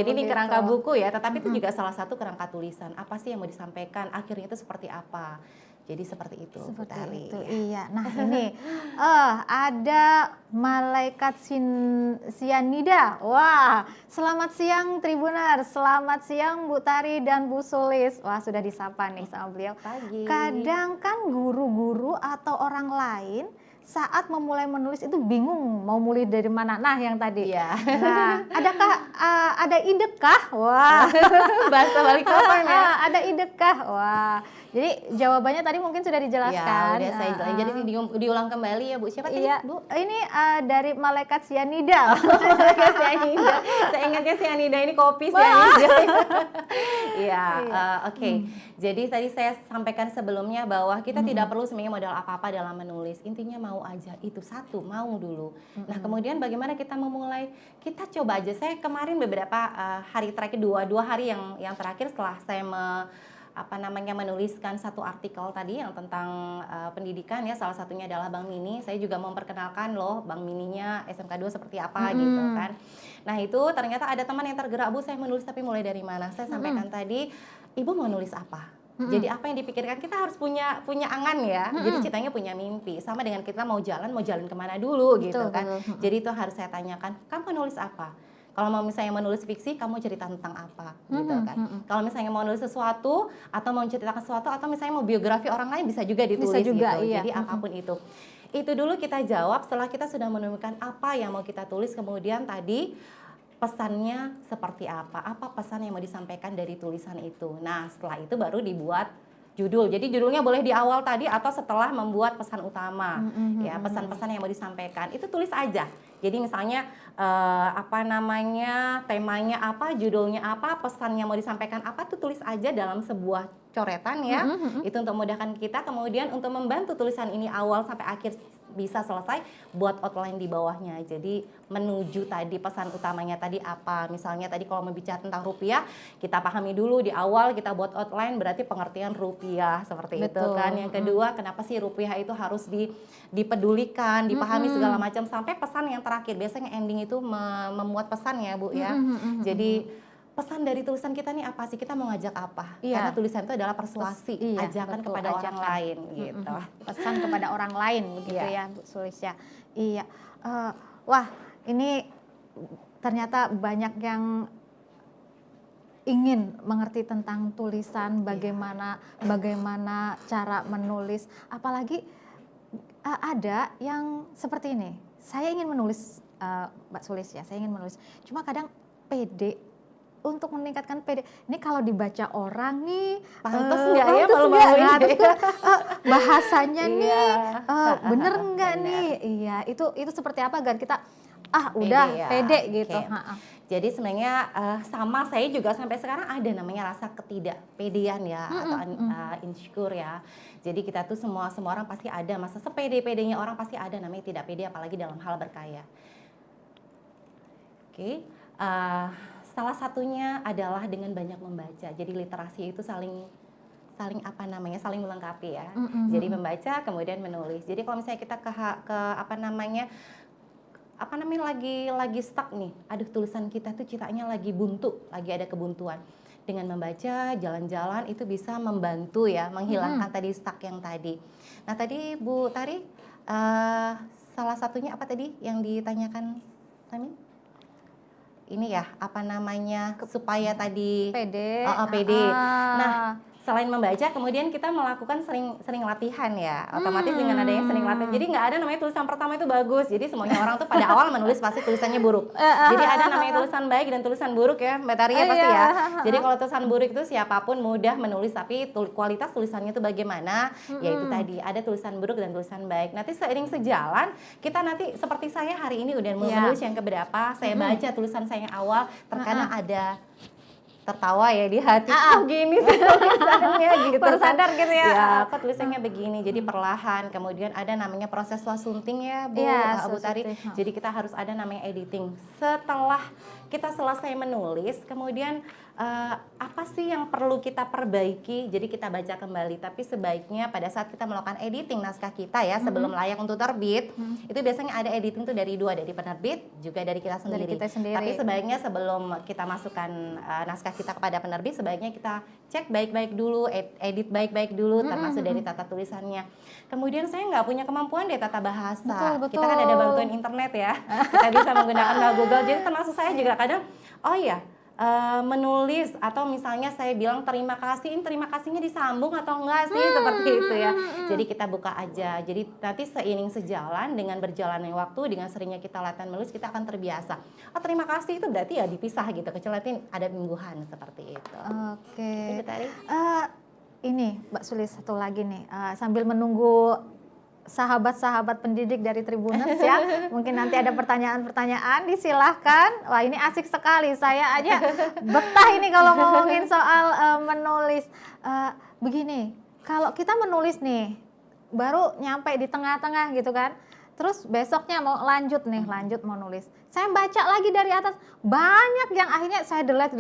Jadi ini begitu. kerangka buku ya, tetapi itu juga salah satu kerangka tulisan. Apa sih yang mau disampaikan? Akhirnya itu seperti apa? Jadi seperti itu, Bu Seperti Tari. itu, iya. Nah ini ada malaikat sianida. Wah, selamat siang Tribuners, selamat siang Bu Tari dan Bu Sulis. Wah, sudah disapa nih sama beliau. Pagi. Kadang kan guru-guru atau orang lain saat memulai menulis itu bingung mau mulai dari mana. Nah, yang tadi. Iya. Nah, ada ide kah? Wah. Bahasa Balikpapan ya. Ada ide kah? Wah. Jadi jawabannya tadi mungkin sudah dijelaskan. Ya, udah saya jelaskan. Jadi diulang kembali ya Bu. Siapa tadi, Iya, Bu? ini dari malaikat sianida. Malaikat sianida. Saya ingatnya sianida ini kopi sianida. Iya, oke. Jadi tadi saya sampaikan sebelumnya bahwa kita tidak perlu sebenarnya modal apa-apa dalam menulis. Intinya mau aja, itu satu, mau dulu. Nah, kemudian bagaimana kita memulai? Kita coba aja. Saya kemarin beberapa hari terakhir, dua hari yang terakhir setelah saya menuliskan satu artikel tadi yang tentang pendidikan ya, salah satunya adalah Bank Mini. Saya juga memperkenalkan loh Bank Mininya SMK 2 seperti apa gitu kan. Nah, itu ternyata ada teman yang tergerak, Bu, saya menulis tapi mulai dari mana? Saya sampaikan tadi, Ibu mau nulis apa? Jadi apa yang dipikirkan, kita harus punya angan ya. Jadi ceritanya punya mimpi. Sama dengan kita mau jalan kemana dulu gitu kan. Jadi itu harus saya tanyakan, kamu nulis apa? Kalau mau misalnya menulis fiksi, kamu cerita tentang apa, gitu kan? Kalau misalnya mau nulis sesuatu, atau mau ceritakan sesuatu, atau misalnya mau biografi orang lain, bisa juga ditulis Bisa juga, gitu. iya. Jadi apapun itu. Itu dulu kita jawab setelah kita sudah menemukan apa yang mau kita tulis, kemudian tadi pesannya seperti apa pesan yang mau disampaikan dari tulisan itu. Nah, setelah itu baru dibuat judul. Jadi judulnya boleh di awal tadi atau setelah membuat pesan utama. Ya, pesan-pesan yang mau disampaikan itu tulis aja. Jadi misalnya temanya apa, judulnya apa, pesan yang mau disampaikan apa, tuh tulis aja dalam sebuah coretan ya. Itu untuk memudahkan kita. Kemudian untuk membantu tulisan ini awal sampai akhir bisa selesai, buat outline di bawahnya. Jadi menuju tadi pesan utamanya tadi apa. Misalnya tadi kalau membicara tentang rupiah, kita pahami dulu di awal, kita buat outline berarti pengertian rupiah seperti itu kan. Yang kedua, kenapa sih rupiah itu harus dipedulikan, dipahami segala macam, sampai pesan yang terakhir. Biasanya ending itu memuat pesan ya, Bu ya. Jadi pesan dari tulisan kita nih apa sih, kita mau ngajak apa? Iya. Karena tulisan itu adalah persuasi, ajakan kepada orang lain gitu. Pesan kepada orang lain begitu ya, Bu Sulis ya. Iya. Wah, ini ternyata banyak yang ingin mengerti tentang tulisan, bagaimana cara menulis, apalagi ada yang seperti ini. Saya ingin menulis, Mbak Sulis ya, saya ingin menulis. Cuma kadang pede. Untuk meningkatkan PD, ini kalau dibaca orang nih pantas nggak ya, malu-maluin bahasanya nih bener nggak nih? Iya, itu seperti apa kan kita udah pede gitu. Jadi sebenarnya sama saya juga sampai sekarang ada namanya rasa ketidakpedean ya, atau insecure ya. Jadi kita tuh semua orang pasti ada masa sepede-pedenya, orang pasti ada namanya tidak pede, apalagi dalam hal berkarya. Salah satunya adalah dengan banyak membaca. Jadi literasi itu saling melengkapi ya. Jadi membaca kemudian menulis. Jadi kalau misalnya kita lagi stuck nih. Aduh, tulisan kita tuh ceritanya lagi buntu, lagi ada kebuntuan. Dengan membaca, jalan-jalan itu bisa membantu ya, menghilangkan tadi stuck yang tadi. Nah, tadi Bu Tari salah satunya apa tadi yang ditanyakan Tami? Ini ya, supaya tadi pede. Pede. Nah, selain membaca, kemudian kita melakukan sering latihan ya. Otomatis dengan adanya sering latihan. Jadi nggak ada namanya tulisan pertama itu bagus. Jadi semuanya orang tuh pada awal menulis pasti tulisannya buruk. Jadi ada namanya tulisan baik dan tulisan buruk ya, Mbak Tari ya pasti ya. Jadi kalau tulisan buruk itu siapapun mudah menulis, tapi kualitas tulisannya itu bagaimana? Yaitu tadi ada tulisan buruk dan tulisan baik. Nanti seiring sejalan, kita nanti seperti saya hari ini udah menulis yang keberapa, saya baca tulisan saya yang awal, terkadang ada tertawa ya di hati, gini sih tulisannya gitu, baru sadar gitu ya. Ya, kok tulisannya begini. Jadi perlahan, kemudian ada namanya proses sunting ya, Bu Tari. Jadi kita harus ada namanya editing. Setelah kita selesai menulis, kemudian apa sih yang perlu kita perbaiki, jadi kita baca kembali. Tapi sebaiknya pada saat kita melakukan editing naskah kita ya, sebelum layak untuk terbit, itu biasanya ada editing tuh dari dua, dari penerbit juga dari kita sendiri. Tapi sebaiknya sebelum kita masukkan naskah kita kepada penerbit, sebaiknya kita cek baik-baik dulu, edit baik-baik dulu, termasuk dari tata tulisannya. Kemudian saya nggak punya kemampuan deh tata bahasa. Betul. Kita kan ada bantuan internet ya, kita bisa menggunakan Google. Jadi termasuk saya juga kadang, menulis atau misalnya saya bilang terima kasih, ini terima kasihnya disambung atau enggak sih, seperti itu ya. Jadi kita buka aja. Jadi nanti seiring sejalan dengan berjalannya waktu, dengan seringnya kita latihan menulis, kita akan terbiasa. Oh, terima kasih itu berarti ya dipisah gitu, kecuali nanti ada mingguan seperti itu. Oke. Ibu Tari. Ini Mbak Sulis satu lagi nih, sambil menunggu sahabat-sahabat pendidik dari Tribuners ya, mungkin nanti ada pertanyaan-pertanyaan, disilahkan. Wah, ini asik sekali, saya aja betah ini kalau ngomongin soal menulis. Begini, kalau kita menulis nih, baru nyampe di tengah-tengah gitu kan, terus besoknya mau lanjut mau nulis, saya baca lagi dari atas, banyak yang akhirnya saya delete.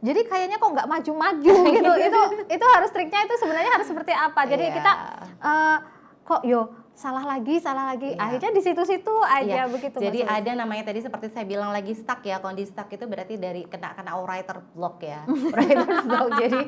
Jadi kayaknya kok nggak maju-maju gitu. Itu harus triknya, itu sebenarnya harus seperti apa? Jadi kita kok salah lagi, akhirnya di situ-situ aja begitu. Jadi ada namanya tadi seperti saya bilang lagi stuck ya, kondisi stuck itu berarti dari kena writer block ya, writer block. Jadi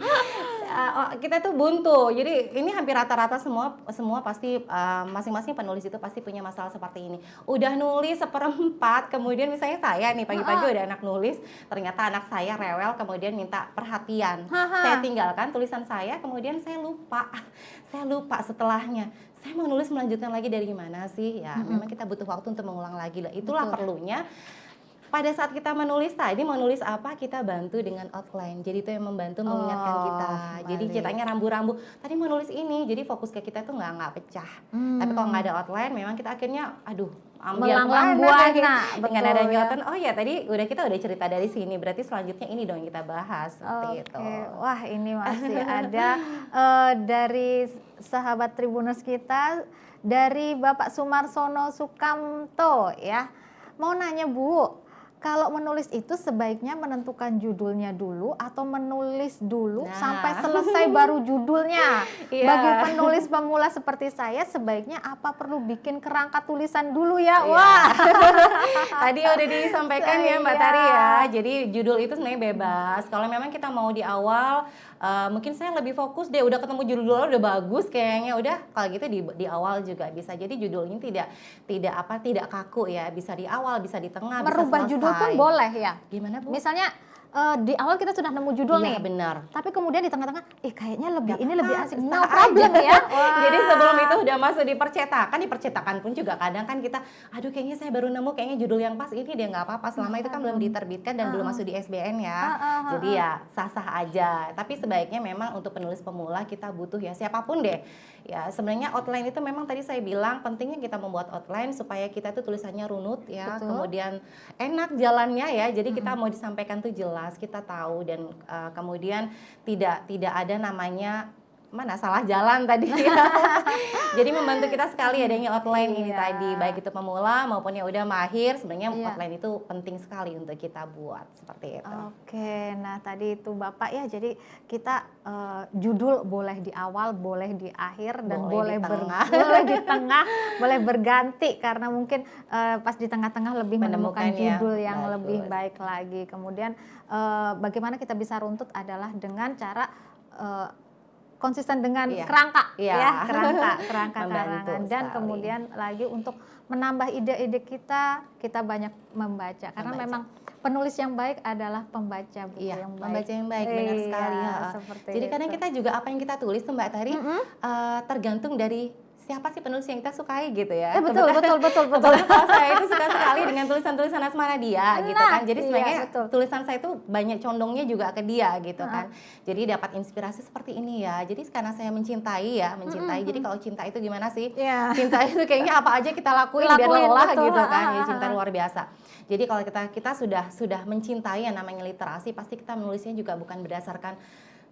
kita tuh buntu. Jadi ini hampir rata-rata semua pasti masing-masing penulis itu pasti punya masalah seperti ini. Udah nulis seperempat, kemudian misalnya saya nih pagi-pagi udah anak nulis, ternyata anak saya rewel, kemudian minta perhatian. Saya tinggalkan tulisan saya, kemudian saya lupa setelahnya. Saya mau nulis melanjutkan lagi dari mana sih? Ya, memang kita butuh waktu untuk mengulang lagi lah. Itulah perlunya. Pada saat kita menulis tadi, mau nulis apa, kita bantu dengan outline. Jadi itu yang membantu mengingatkan kita. Jadi ceritanya rambu-rambu. Tadi mau nulis ini, jadi fokus ke kita tuh nggak pecah. Tapi kalau nggak ada outline, memang kita akhirnya, melanglang buana. Dengan ada nyoton, tadi kita udah cerita dari sini. Berarti selanjutnya ini dong yang kita bahas. Seperti itu. Wah, ini masih ada dari sahabat Tribuners kita, dari Bapak Sumarsono Sukamto ya. Mau nanya Bu, kalau menulis itu sebaiknya menentukan judulnya dulu atau menulis dulu sampai selesai baru judulnya? Bagi penulis pemula seperti saya, sebaiknya apa perlu bikin kerangka tulisan dulu ya? Wah, tadi udah disampaikan ya Mbak Tari ya. Jadi judul itu sebenarnya bebas. Kalau memang kita mau di awal, mungkin saya lebih fokus deh, udah ketemu judul udah bagus kayaknya, udah kalau gitu di awal juga bisa. Jadi judul ini tidak kaku ya, bisa di awal, bisa di tengah, merubah bisa judul pun boleh ya. Gimana Bu? Misalnya di awal kita sudah nemu judul nih, benar. Tapi kemudian di tengah-tengah, kayaknya lebih asik, no problem ya. Jadi sebelum itu udah masuk di percetakan pun juga kadang kan kita, kayaknya saya baru nemu kayaknya judul yang pas ini dia nggak apa-apa, selama itu kan belum diterbitkan dan belum masuk di SBN ya. Jadi ya sah-sah aja. Tapi sebaiknya memang untuk penulis pemula kita butuh ya siapapun deh. Ya sebenarnya outline itu memang tadi saya bilang pentingnya kita membuat outline supaya kita tuh tulisannya runut ya, kemudian enak jalannya ya. Jadi kita mau disampaikan tuh jelas, kita tahu, dan kemudian tidak ada namanya salah jalan tadi ya. Jadi membantu kita sekali adanya outline ini tadi, baik itu pemula maupun yang udah mahir. Sebenarnya outline itu penting sekali untuk kita buat seperti itu. Oke, nah tadi itu Bapak ya, jadi kita judul boleh di awal, boleh di akhir, dan boleh di tengah, boleh berganti karena mungkin pas di tengah-tengah lebih menemukan judul yang lebih baik lagi. Kemudian bagaimana kita bisa runtut adalah dengan cara konsisten dengan kerangka karangan, dan kemudian lagi untuk menambah ide-ide kita banyak membaca karena memang penulis yang baik adalah pembaca buku yang baik. Pembaca yang baik, benar sekali. Jadi kadang kita juga apa yang kita tulis tuh Mbak Tari tergantung dari siapa sih penulis yang kita sukai gitu ya. Betul. Kalau saya itu suka sekali dengan tulisan-tulisan Asmara dia gitu kan. Jadi sebenarnya tulisan saya itu banyak condongnya juga ke dia gitu kan. Jadi dapat inspirasi seperti ini ya. Jadi karena saya mencintai. Jadi kalau cinta itu gimana sih? Cinta itu kayaknya apa aja kita lakuin biar lelah gitu kan. Ya cinta luar biasa. Jadi kalau kita sudah mencintai yang namanya literasi, pasti kita menulisnya juga bukan berdasarkan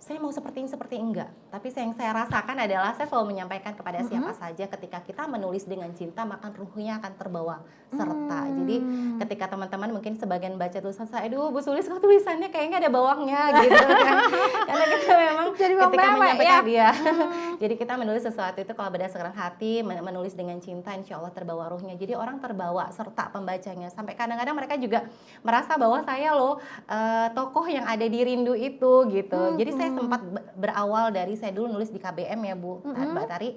saya mau seperti ini seperti enggak, tapi yang saya rasakan adalah saya selalu menyampaikan kepada siapa saja, ketika kita menulis dengan cinta maka ruhnya akan terbawa serta. Jadi ketika teman-teman mungkin sebagian baca tulisan saya, aduh Bu Sulis kok tulisannya kayaknya ada bawangnya gitu kan, karena kita memang Jadi ketika memewek, menyampaikan ya? dia jadi kita menulis sesuatu itu kalau berdasarkan hati, menulis dengan cinta, insya Allah terbawa ruhnya. Jadi orang terbawa serta pembacanya, sampai kadang-kadang mereka juga merasa bahwa saya loh tokoh yang ada di Rindu itu gitu. Jadi saya sempat berawal dari saya dulu nulis di KBM ya Bu Mbak Tari.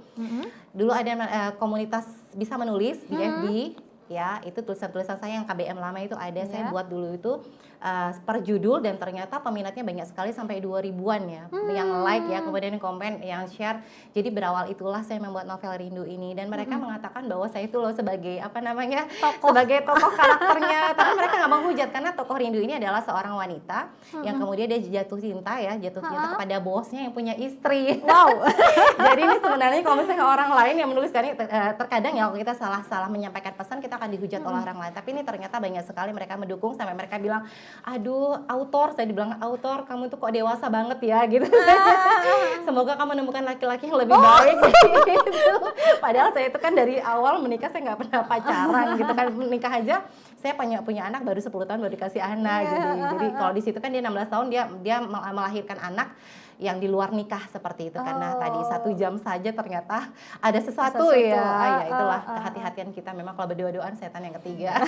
Dulu ada komunitas bisa menulis di FB ya, itu tulisan-tulisan saya yang KBM lama itu ada, saya buat dulu itu per judul, dan ternyata peminatnya banyak sekali sampai 2000-an ya, yang like ya, kemudian yang komen, yang share. Jadi berawal itulah saya membuat novel Rindu ini, dan mereka mengatakan bahwa saya itu loh sebagai apa namanya, sebagai tokoh karakternya. Tapi mereka nggak menghujat, karena tokoh Rindu ini adalah seorang wanita yang kemudian dia jatuh cinta kepada bosnya yang punya istri. Wow. Jadi ini sebenarnya kalau misalnya orang lain yang menuliskan ini, terkadang ya kalau kita salah menyampaikan pesan kita akan dihujat oleh orang lain. Tapi ini ternyata banyak sekali mereka mendukung, sampai mereka bilang, aduh autor, saya dibilang autor, kamu tuh kok dewasa banget ya gitu. Semoga kamu menemukan laki-laki yang lebih baik gitu. Padahal saya itu kan dari awal menikah saya nggak pernah pacaran gitu kan, menikah aja saya punya anak baru 10 tahun baru dikasih anak gitu. Jadi kalau di situ kan dia 16 tahun dia melahirkan anak yang di luar nikah seperti itu, karena tadi 1 jam saja ternyata ada sesuatu ya. Ya itulah kehati-hatian kita, memang kalau berdua-duaan setan yang ketiga.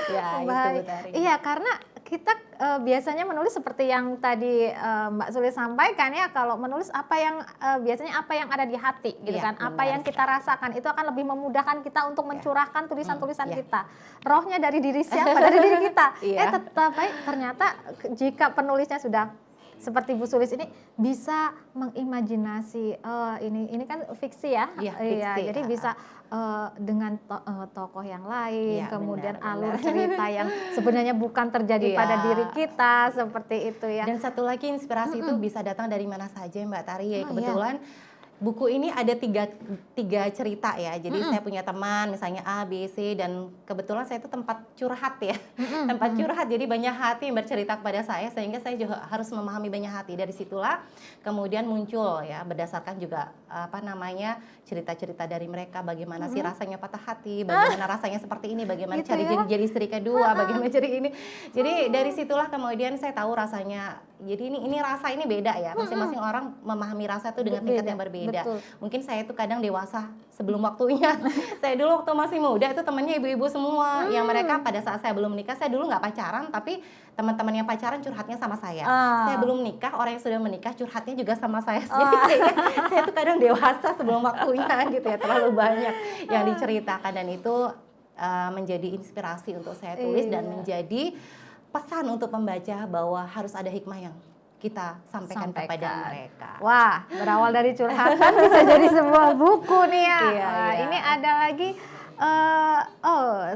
Ya itu Bu Tari. Iya, karena kita biasanya menulis seperti yang tadi Mbak Sulis sampaikan ya, kalau menulis apa yang biasanya apa yang ada di hati gitu kan, apa yang kita rasakan itu akan lebih memudahkan kita untuk mencurahkan tulisan-tulisan kita. Rohnya dari diri siapa? Dari diri kita. Tetapi ternyata jika penulisnya sudah seperti Bu Sulis ini bisa mengimajinasi, ini kan fiksi ya, fiksi, jadi bisa dengan tokoh yang lain, kemudian benar. alur cerita yang sebenarnya bukan terjadi pada diri kita, seperti itu ya. Dan satu lagi, inspirasi itu bisa datang dari mana saja Mbak Tari ya. Kebetulan buku ini ada tiga cerita ya. Jadi saya punya teman misalnya A, B, C, dan kebetulan saya itu tempat curhat ya. Tempat curhat, jadi banyak hati yang bercerita kepada saya, sehingga saya juga harus memahami banyak hati. Dari situlah kemudian muncul ya, berdasarkan juga apa namanya, cerita-cerita dari mereka, bagaimana sih rasanya patah hati, bagaimana rasanya seperti ini, bagaimana Gitu cari ya? jadi istri kedua, bagaimana cari ini. Jadi dari situlah kemudian saya tahu rasanya. Jadi ini rasa ini beda ya. Masing-masing orang memahami rasa itu dengan tingkat yang berbeda. Betul. Mungkin saya itu kadang dewasa sebelum waktunya. Saya dulu waktu masih muda itu temannya ibu-ibu semua, yang mereka pada saat saya belum nikah, saya dulu nggak pacaran, tapi teman-teman yang pacaran curhatnya sama saya. Saya belum nikah, orang yang sudah menikah curhatnya juga sama saya. Jadi kayaknya saya itu kadang dewasa sebelum waktunya gitu ya, terlalu banyak yang diceritakan, dan itu menjadi inspirasi untuk saya tulis dan menjadi pesan untuk pembaca bahwa harus ada hikmah yang kita sampaikan kepada mereka. Wah, berawal dari curhatan bisa jadi sebuah buku nih ya. Iya. Ini ada lagi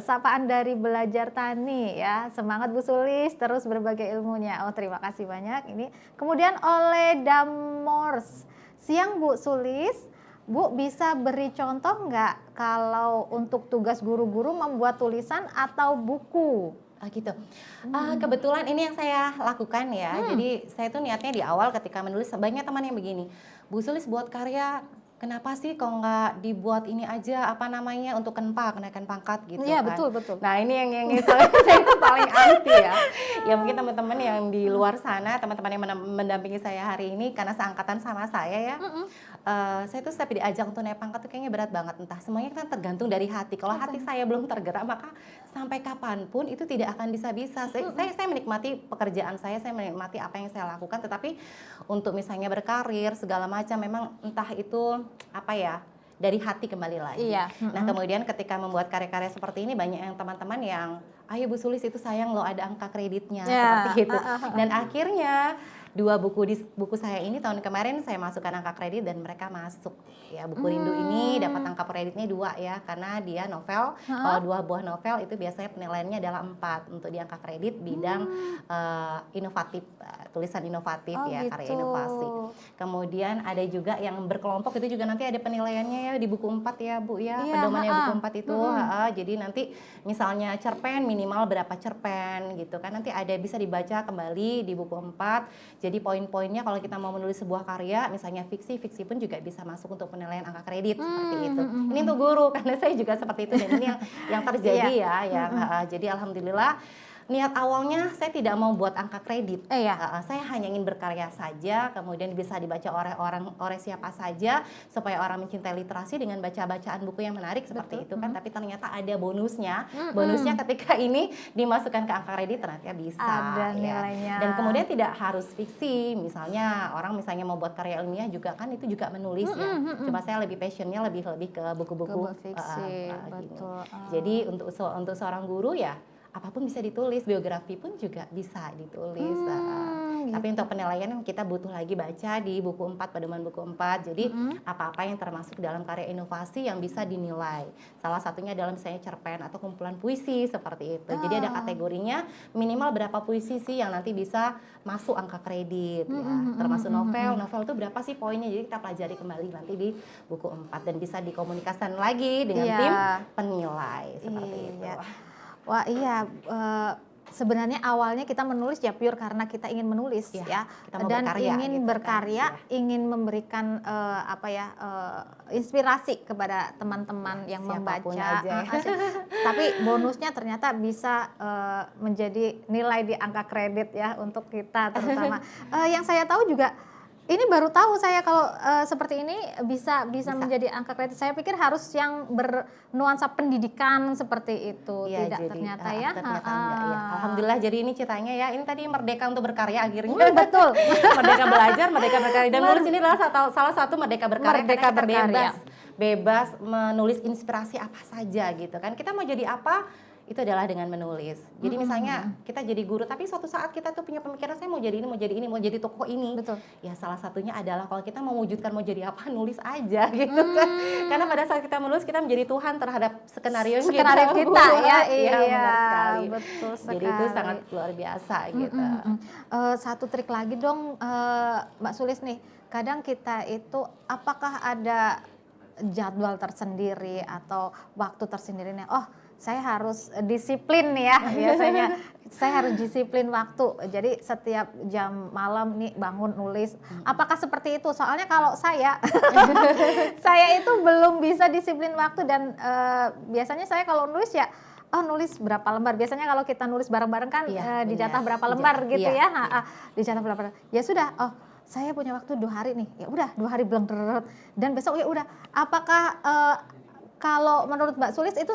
sapaan dari Belajar Tani ya. Semangat Bu Sulis, terus berbagi ilmunya. Terima kasih banyak. Ini kemudian oleh Damors. Siang Bu Sulis, Bu bisa beri contoh nggak kalau untuk tugas guru-guru membuat tulisan atau buku? Gitu. Kebetulan ini yang saya lakukan ya. Jadi saya tuh niatnya di awal ketika menulis, banyak teman yang begini, Bu Sulis buat karya, kenapa sih kok nggak dibuat ini aja, apa namanya, untuk kenaikan pangkat gitu Iya, kan. betul. Nah ini yang saya itu paling anti ya. Ya mungkin teman-teman yang di luar sana, teman-teman yang mendampingi saya hari ini, karena seangkatan sama saya ya. Saya tuh setiap diajak untuk naik pangkat tuh kayaknya berat banget. Entah, semuanya kan tergantung dari hati. Kalau hati saya belum tergerak, maka sampai kapanpun itu tidak akan bisa-bisa. Saya menikmati pekerjaan saya menikmati apa yang saya lakukan. Tetapi untuk misalnya berkarir segala macam, memang entah itu apa ya, dari hati kembali lagi. Nah kemudian ketika membuat karya-karya seperti ini, banyak yang teman-teman yang, ayo Bu Sulis itu sayang loh ada angka kreditnya, seperti itu. Dan akhirnya 2 buku saya ini tahun kemarin saya masukkan angka kredit dan mereka masuk ya. Buku Rindu ini dapat angka kreditnya 2 ya, karena dia novel. Kalau 2 buah novel itu biasanya penilaiannya adalah 4 untuk di angka kredit bidang inovatif, tulisan inovatif ya, karya inovasi. Kemudian ada juga yang berkelompok, itu juga nanti ada penilaiannya ya di buku 4 ya Bu ya, pedomannya buku 4 itu. Jadi nanti misalnya cerpen minimal berapa cerpen gitu kan, nanti ada bisa dibaca kembali di buku 4. Jadi poin-poinnya kalau kita mau menulis sebuah karya, misalnya fiksi pun juga bisa masuk untuk penilaian angka kredit seperti itu. Ini untuk guru karena saya juga seperti itu dan ini yang terjadi jadi alhamdulillah. Niat awalnya saya tidak mau buat angka kredit. Saya hanya ingin berkarya saja, kemudian bisa dibaca oleh siapa saja, supaya orang mencintai literasi dengan bacaan buku yang menarik seperti itu kan. Tapi ternyata ada bonusnya. Bonusnya ketika ini dimasukkan ke angka kredit ternyata bisa. Ada nilainya. Dan kemudian tidak harus fiksi. Misalnya orang mau buat karya ilmiah juga kan itu juga menulis ya. Cuma saya lebih passionnya lebih ke buku-buku fiksi. Betul. Jadi untuk seorang guru ya, apapun bisa ditulis, biografi pun juga bisa ditulis. Tapi untuk penilaian kita butuh lagi baca di buku 4, pedoman buku 4. Jadi apa-apa yang termasuk dalam karya inovasi yang bisa dinilai. Salah satunya dalam misalnya cerpen atau kumpulan puisi seperti itu. Jadi ada kategorinya minimal berapa puisi sih yang nanti bisa masuk angka kredit ya. Termasuk novel itu berapa sih poinnya. Jadi kita pelajari kembali nanti di buku 4 dan bisa dikomunikasikan lagi dengan tim penilai seperti itu. Wah iya, sebenarnya awalnya kita menulis ya pure karena kita ingin menulis ya kita dan berkarya, ingin gitu berkarya, kan. ingin memberikan inspirasi kepada teman-teman yang Siapapun membaca. aja, ya. Tapi bonusnya ternyata bisa menjadi nilai di angka kredit ya untuk kita terutama. Yang saya tahu juga. Ini baru tahu saya kalau seperti ini bisa menjadi angka kredit. Saya pikir harus yang bernuansa pendidikan seperti itu. Tidak jadi, ternyata ternyata enggak ya. Alhamdulillah jadi ini ceritanya ya. Ini tadi merdeka untuk berkarya akhirnya. Betul. Merdeka belajar, merdeka berkarya. Dan menulis ini adalah salah satu merdeka berkarya. Merdeka karena kita berkarya. bebas menulis inspirasi apa saja gitu kan. Kita mau jadi apa? Itu adalah dengan menulis. Jadi misalnya kita jadi guru, tapi suatu saat kita tuh punya pemikiran saya mau jadi ini, mau jadi tokoh ini. Betul. Ya salah satunya adalah kalau kita mau wujudkan mau jadi apa, nulis aja gitu kan. Karena pada saat kita menulis kita menjadi Tuhan terhadap skenario kita kita ya. Iya, benar sekali. Betul sekali. Jadi itu sangat luar biasa gitu. Satu trik lagi dong Mbak Sulis nih. Kadang kita itu apakah ada jadwal tersendiri atau waktu tersendiri nih? Oh, saya harus disiplin nih ya biasanya. Saya harus disiplin waktu. Jadi setiap jam malam nih bangun nulis. Apakah seperti itu? Soalnya kalau saya saya itu belum bisa disiplin waktu dan biasanya saya kalau nulis ya nulis berapa lembar. Biasanya kalau kita nulis bareng-bareng kan dijatah berapa lembar gitu ya. Dijatah berapa. Ya sudah, saya punya waktu 2 hari nih. Ya udah 2 hari belum dan besok ya udah. Apakah kalau menurut Mbak Sulis itu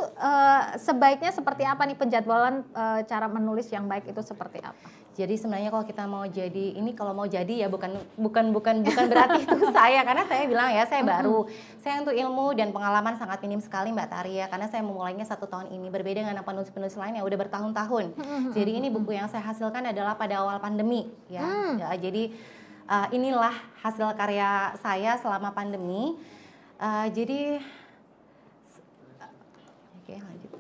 sebaiknya seperti apa nih penjadwalan cara menulis yang baik itu seperti apa? Jadi sebenarnya kalau kita mau jadi ini, kalau mau jadi ya bukan berarti itu saya, karena saya bilang ya saya baru, saya untuk ilmu dan pengalaman sangat minim sekali Mbak Taria, karena saya memulainya 1 tahun ini, berbeda dengan penulis-penulis lain yang udah bertahun-tahun. Jadi ini buku yang saya hasilkan adalah pada awal pandemi ya. Jadi inilah hasil karya saya selama pandemi. Jadi oke, lanjut.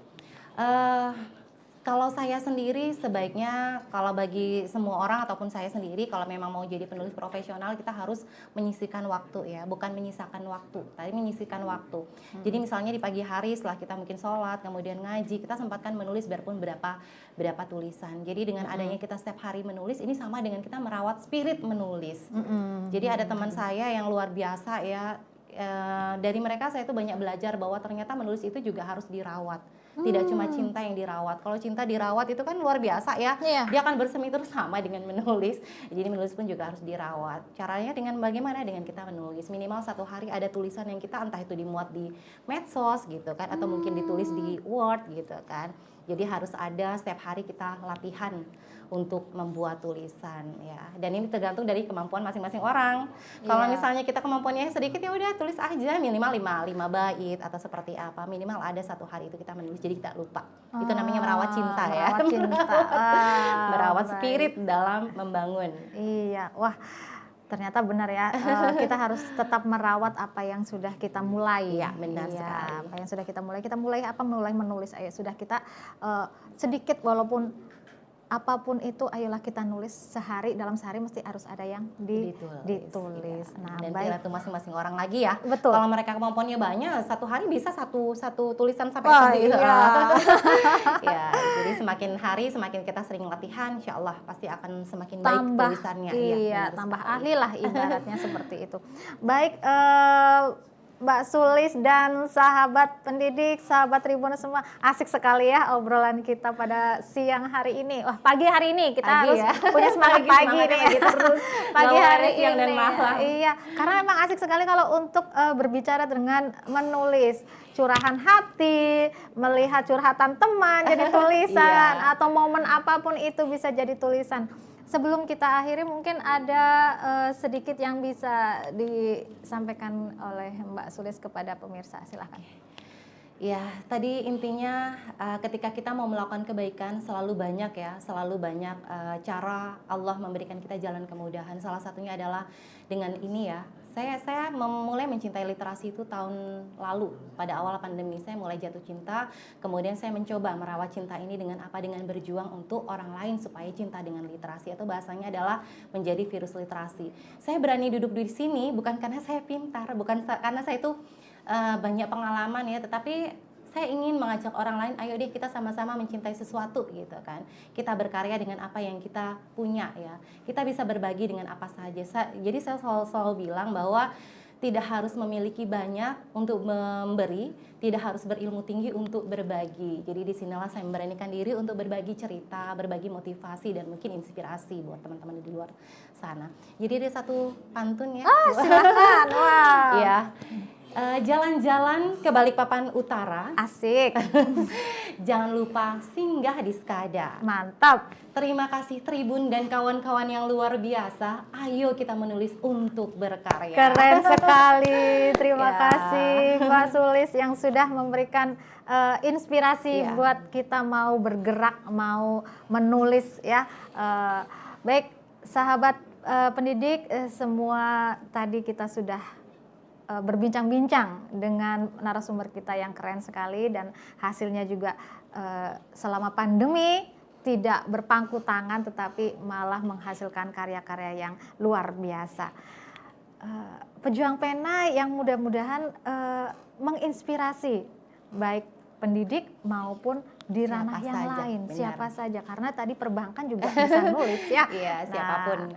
Kalau saya sendiri sebaiknya, kalau bagi semua orang ataupun saya sendiri, kalau memang mau jadi penulis profesional kita harus menyisihkan waktu ya, bukan menyisakan waktu, tapi menyisihkan waktu. Jadi misalnya di pagi hari setelah kita mungkin sholat, kemudian ngaji, kita sempatkan menulis biarpun berapa tulisan. Jadi dengan adanya kita setiap hari menulis, ini sama dengan kita merawat spirit menulis. Jadi ada teman saya yang luar biasa ya. Dari mereka saya tuh banyak belajar bahwa ternyata menulis itu juga harus dirawat. Tidak cuma cinta yang dirawat. Kalau cinta dirawat itu kan luar biasa ya. Dia akan bersemi terus sama dengan menulis. Jadi menulis pun juga harus dirawat. Caranya dengan bagaimana? Dengan kita menulis. Minimal 1 hari ada tulisan yang kita entah itu dimuat di medsos gitu kan, atau mungkin ditulis di Word gitu kan. Jadi harus ada setiap hari kita latihan untuk membuat tulisan ya. Dan ini tergantung dari kemampuan masing-masing orang. Kalau misalnya kita kemampuannya sedikit ya udah tulis aja minimal 5 bait atau seperti apa. Minimal ada 1 hari itu kita menulis jadi kita lupa. Itu namanya merawat cinta ya. Merawat cinta. Merawat spirit dalam membangun. Iya, wah. Ternyata benar ya, kita harus tetap merawat apa yang sudah kita mulai. Ya, benar sekali. Apa yang sudah kita mulai apa? Mulai menulis. Sudah kita sedikit walaupun apapun itu, ayolah kita nulis dalam sehari mesti harus ada yang ditulis. Ya. Nah, dan baik. tergantung masing-masing orang lagi ya. Betul. Kalau mereka kemampuannya banyak, satu hari bisa satu tulisan sampai Wah, sedih. iya. Ya, jadi semakin hari semakin kita sering latihan, insya Allah pasti akan semakin baik Tambah, tulisannya. iya, benar tambah sekali. ahli lah ibaratnya seperti itu. Baik, Mbak Sulis dan sahabat pendidik, sahabat Tribun semua, asik sekali ya obrolan kita pada siang hari ini. Wah, pagi hari ini kita Pagi harus ya. punya semangat pagi nih ya. Terus Pagi hari siang ini. dan malam. Iya, karena memang asik sekali kalau untuk berbicara dengan menulis curahan hati, melihat curhatan teman jadi tulisan, Iya. atau momen apapun itu bisa jadi tulisan. Sebelum kita akhiri mungkin ada sedikit yang bisa disampaikan oleh Mbak Sulis kepada pemirsa, silahkan. Ya, tadi intinya ketika kita mau melakukan kebaikan selalu banyak cara Allah memberikan kita jalan kemudahan. Salah satunya adalah dengan ini ya. Saya mulai mencintai literasi itu tahun lalu. Pada awal pandemi saya mulai jatuh cinta, kemudian saya mencoba merawat cinta ini dengan berjuang untuk orang lain supaya cinta dengan literasi, atau bahasanya adalah menjadi virus literasi. Saya berani duduk di sini bukan karena saya pintar, bukan karena saya itu banyak pengalaman ya, tetapi saya ingin mengajak orang lain, ayo deh kita sama-sama mencintai sesuatu gitu kan. Kita berkarya dengan apa yang kita punya ya. Kita bisa berbagi dengan apa saja. Jadi saya selalu bilang bahwa tidak harus memiliki banyak untuk memberi, tidak harus berilmu tinggi untuk berbagi. Jadi disinilah saya memberanikan diri untuk berbagi cerita, berbagi motivasi dan mungkin inspirasi buat teman-teman di luar sana. Jadi ada satu pantun ya. Silakan. Wow. Ya. Jalan-jalan ke Balikpapan Utara. Asik. Jangan lupa singgah di Skada. Mantap. Terima kasih Tribun dan kawan-kawan yang luar biasa. Ayo kita menulis untuk berkarya. Keren sekali. Terima Ya. kasih Mbak Sulis yang sudah memberikan inspirasi Ya. buat kita mau bergerak, mau menulis ya. Baik, sahabat pendidik, semua tadi kita sudah berbincang-bincang dengan narasumber kita yang keren sekali, dan hasilnya juga selama pandemi tidak berpangku tangan tetapi malah menghasilkan karya-karya yang luar biasa. Pejuang pena yang mudah-mudahan menginspirasi baik pendidik maupun di ranah yang lain, benar. siapa saja, karena tadi perbankan juga bisa nulis ya. Iya, siapapun.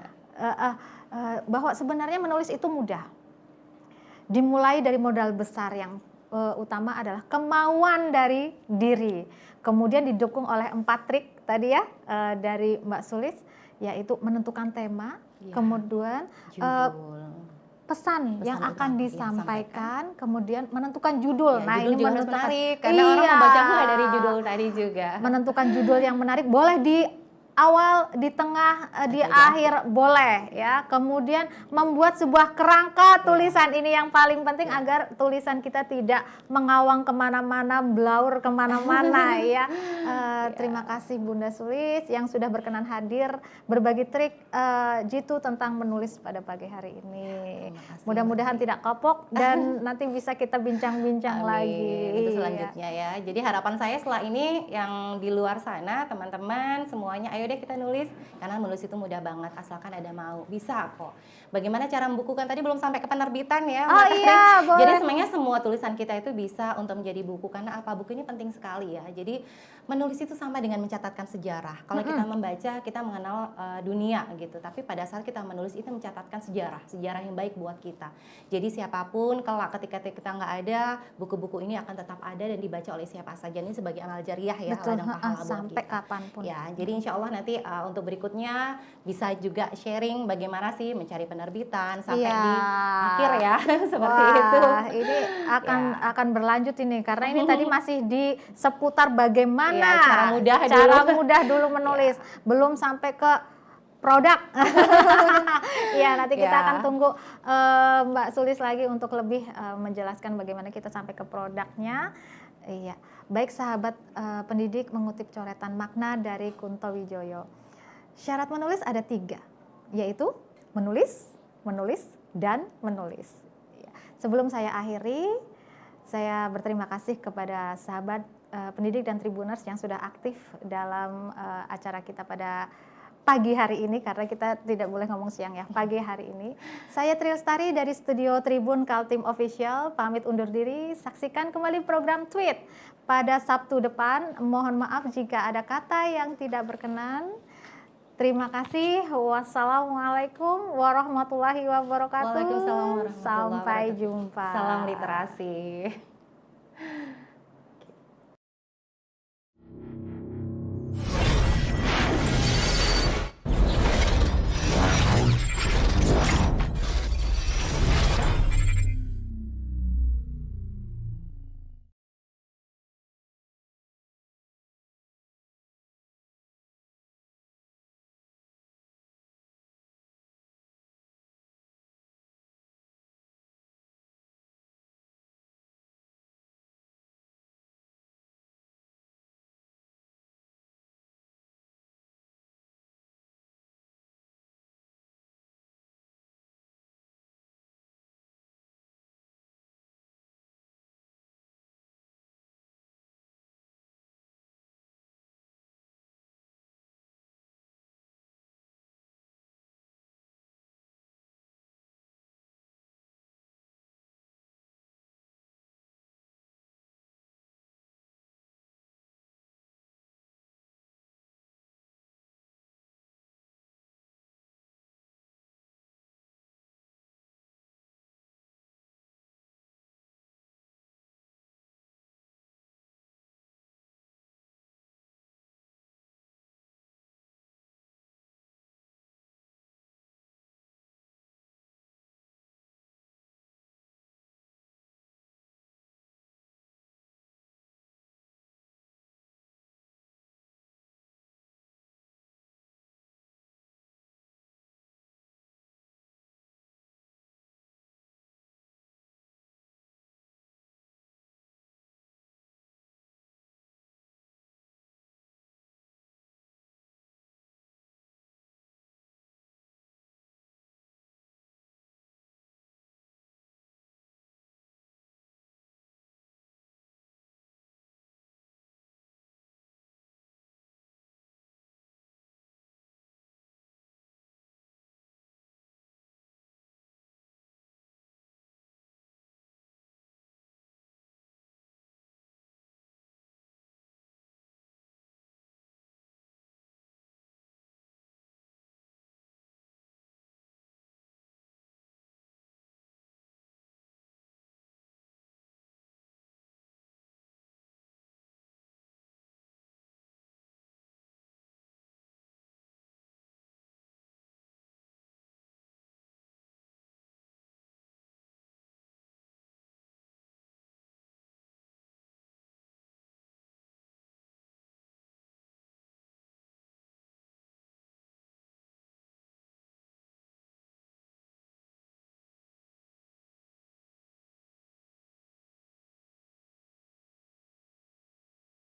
Bahwa sebenarnya menulis itu mudah. Dimulai dari modal besar yang utama adalah kemauan dari diri. Kemudian didukung oleh 4 trik tadi ya dari Mbak Sulis, yaitu menentukan tema, Ya. Kemudian pesan yang akan disampaikan, kemudian menentukan judul. Ya, Nah, judul ini juga harus menentukan menarik karena orang membaca mulai dari judul tadi juga. Menentukan judul yang menarik, boleh di awal, di tengah, di akhir boleh ya. Kemudian membuat sebuah kerangka tulisan, ini yang paling penting agar tulisan kita tidak mengawang kemana-mana, blaur kemana-mana ya. Terima kasih Bunda Sulis yang sudah berkenan hadir berbagi trik jitu tentang menulis pada pagi hari ini. Mudah-mudahan tidak kapok dan nanti bisa kita bincang-bincang lagi. Itu selanjutnya ya. Jadi harapan saya setelah ini yang di luar sana teman-teman semuanya, ayo deh kita nulis, karena menulis itu mudah banget asalkan ada mau, bisa kok. Bagaimana cara membukukan, tadi belum sampai ke penerbitan ya. Oh iya, boleh. Jadi sebenarnya semua tulisan kita itu bisa untuk menjadi buku, karena apa, buku ini penting sekali ya. Jadi menulis itu sama dengan mencatatkan sejarah. Kalau kita membaca, kita mengenal dunia gitu, tapi pada saat kita menulis itu mencatatkan sejarah yang baik buat kita. Jadi siapapun kelak ketika kita nggak ada, buku-buku ini akan tetap ada dan dibaca oleh siapa saja. Ini sebagai amal jariah ya. Betul, ladang pahala buat sampai kita. kapanpun. Ya, jadi insya Allah nanti untuk berikutnya bisa juga sharing bagaimana sih mencari penerbitan sampai di akhir ya. Seperti itu. Ini akan berlanjut ini, karena ini tadi masih di seputar bagaimana cara mudah dulu menulis, belum sampai ke produk. Ya, nanti kita akan tunggu Mbak Sulis lagi untuk lebih menjelaskan bagaimana kita sampai ke produknya. Iya, baik sahabat pendidik, mengutip coretan makna dari Kunto Wijoyo. Syarat menulis ada 3, yaitu menulis, dan menulis. Sebelum saya akhiri, saya berterima kasih kepada sahabat pendidik dan Tribuners yang sudah aktif dalam acara kita pada pagi hari ini, karena kita tidak boleh ngomong siang ya, pagi hari ini. Saya Tri Lestari dari studio Tribun Kaltim Official, pamit undur diri. Saksikan kembali program Tweet pada Sabtu depan. Mohon maaf jika ada kata yang tidak berkenan. Terima kasih. Wassalamualaikum warahmatullahi wabarakatuh. Waalaikumsalam warahmatullahi Sampai wabarakatuh. jumpa. Salam literasi.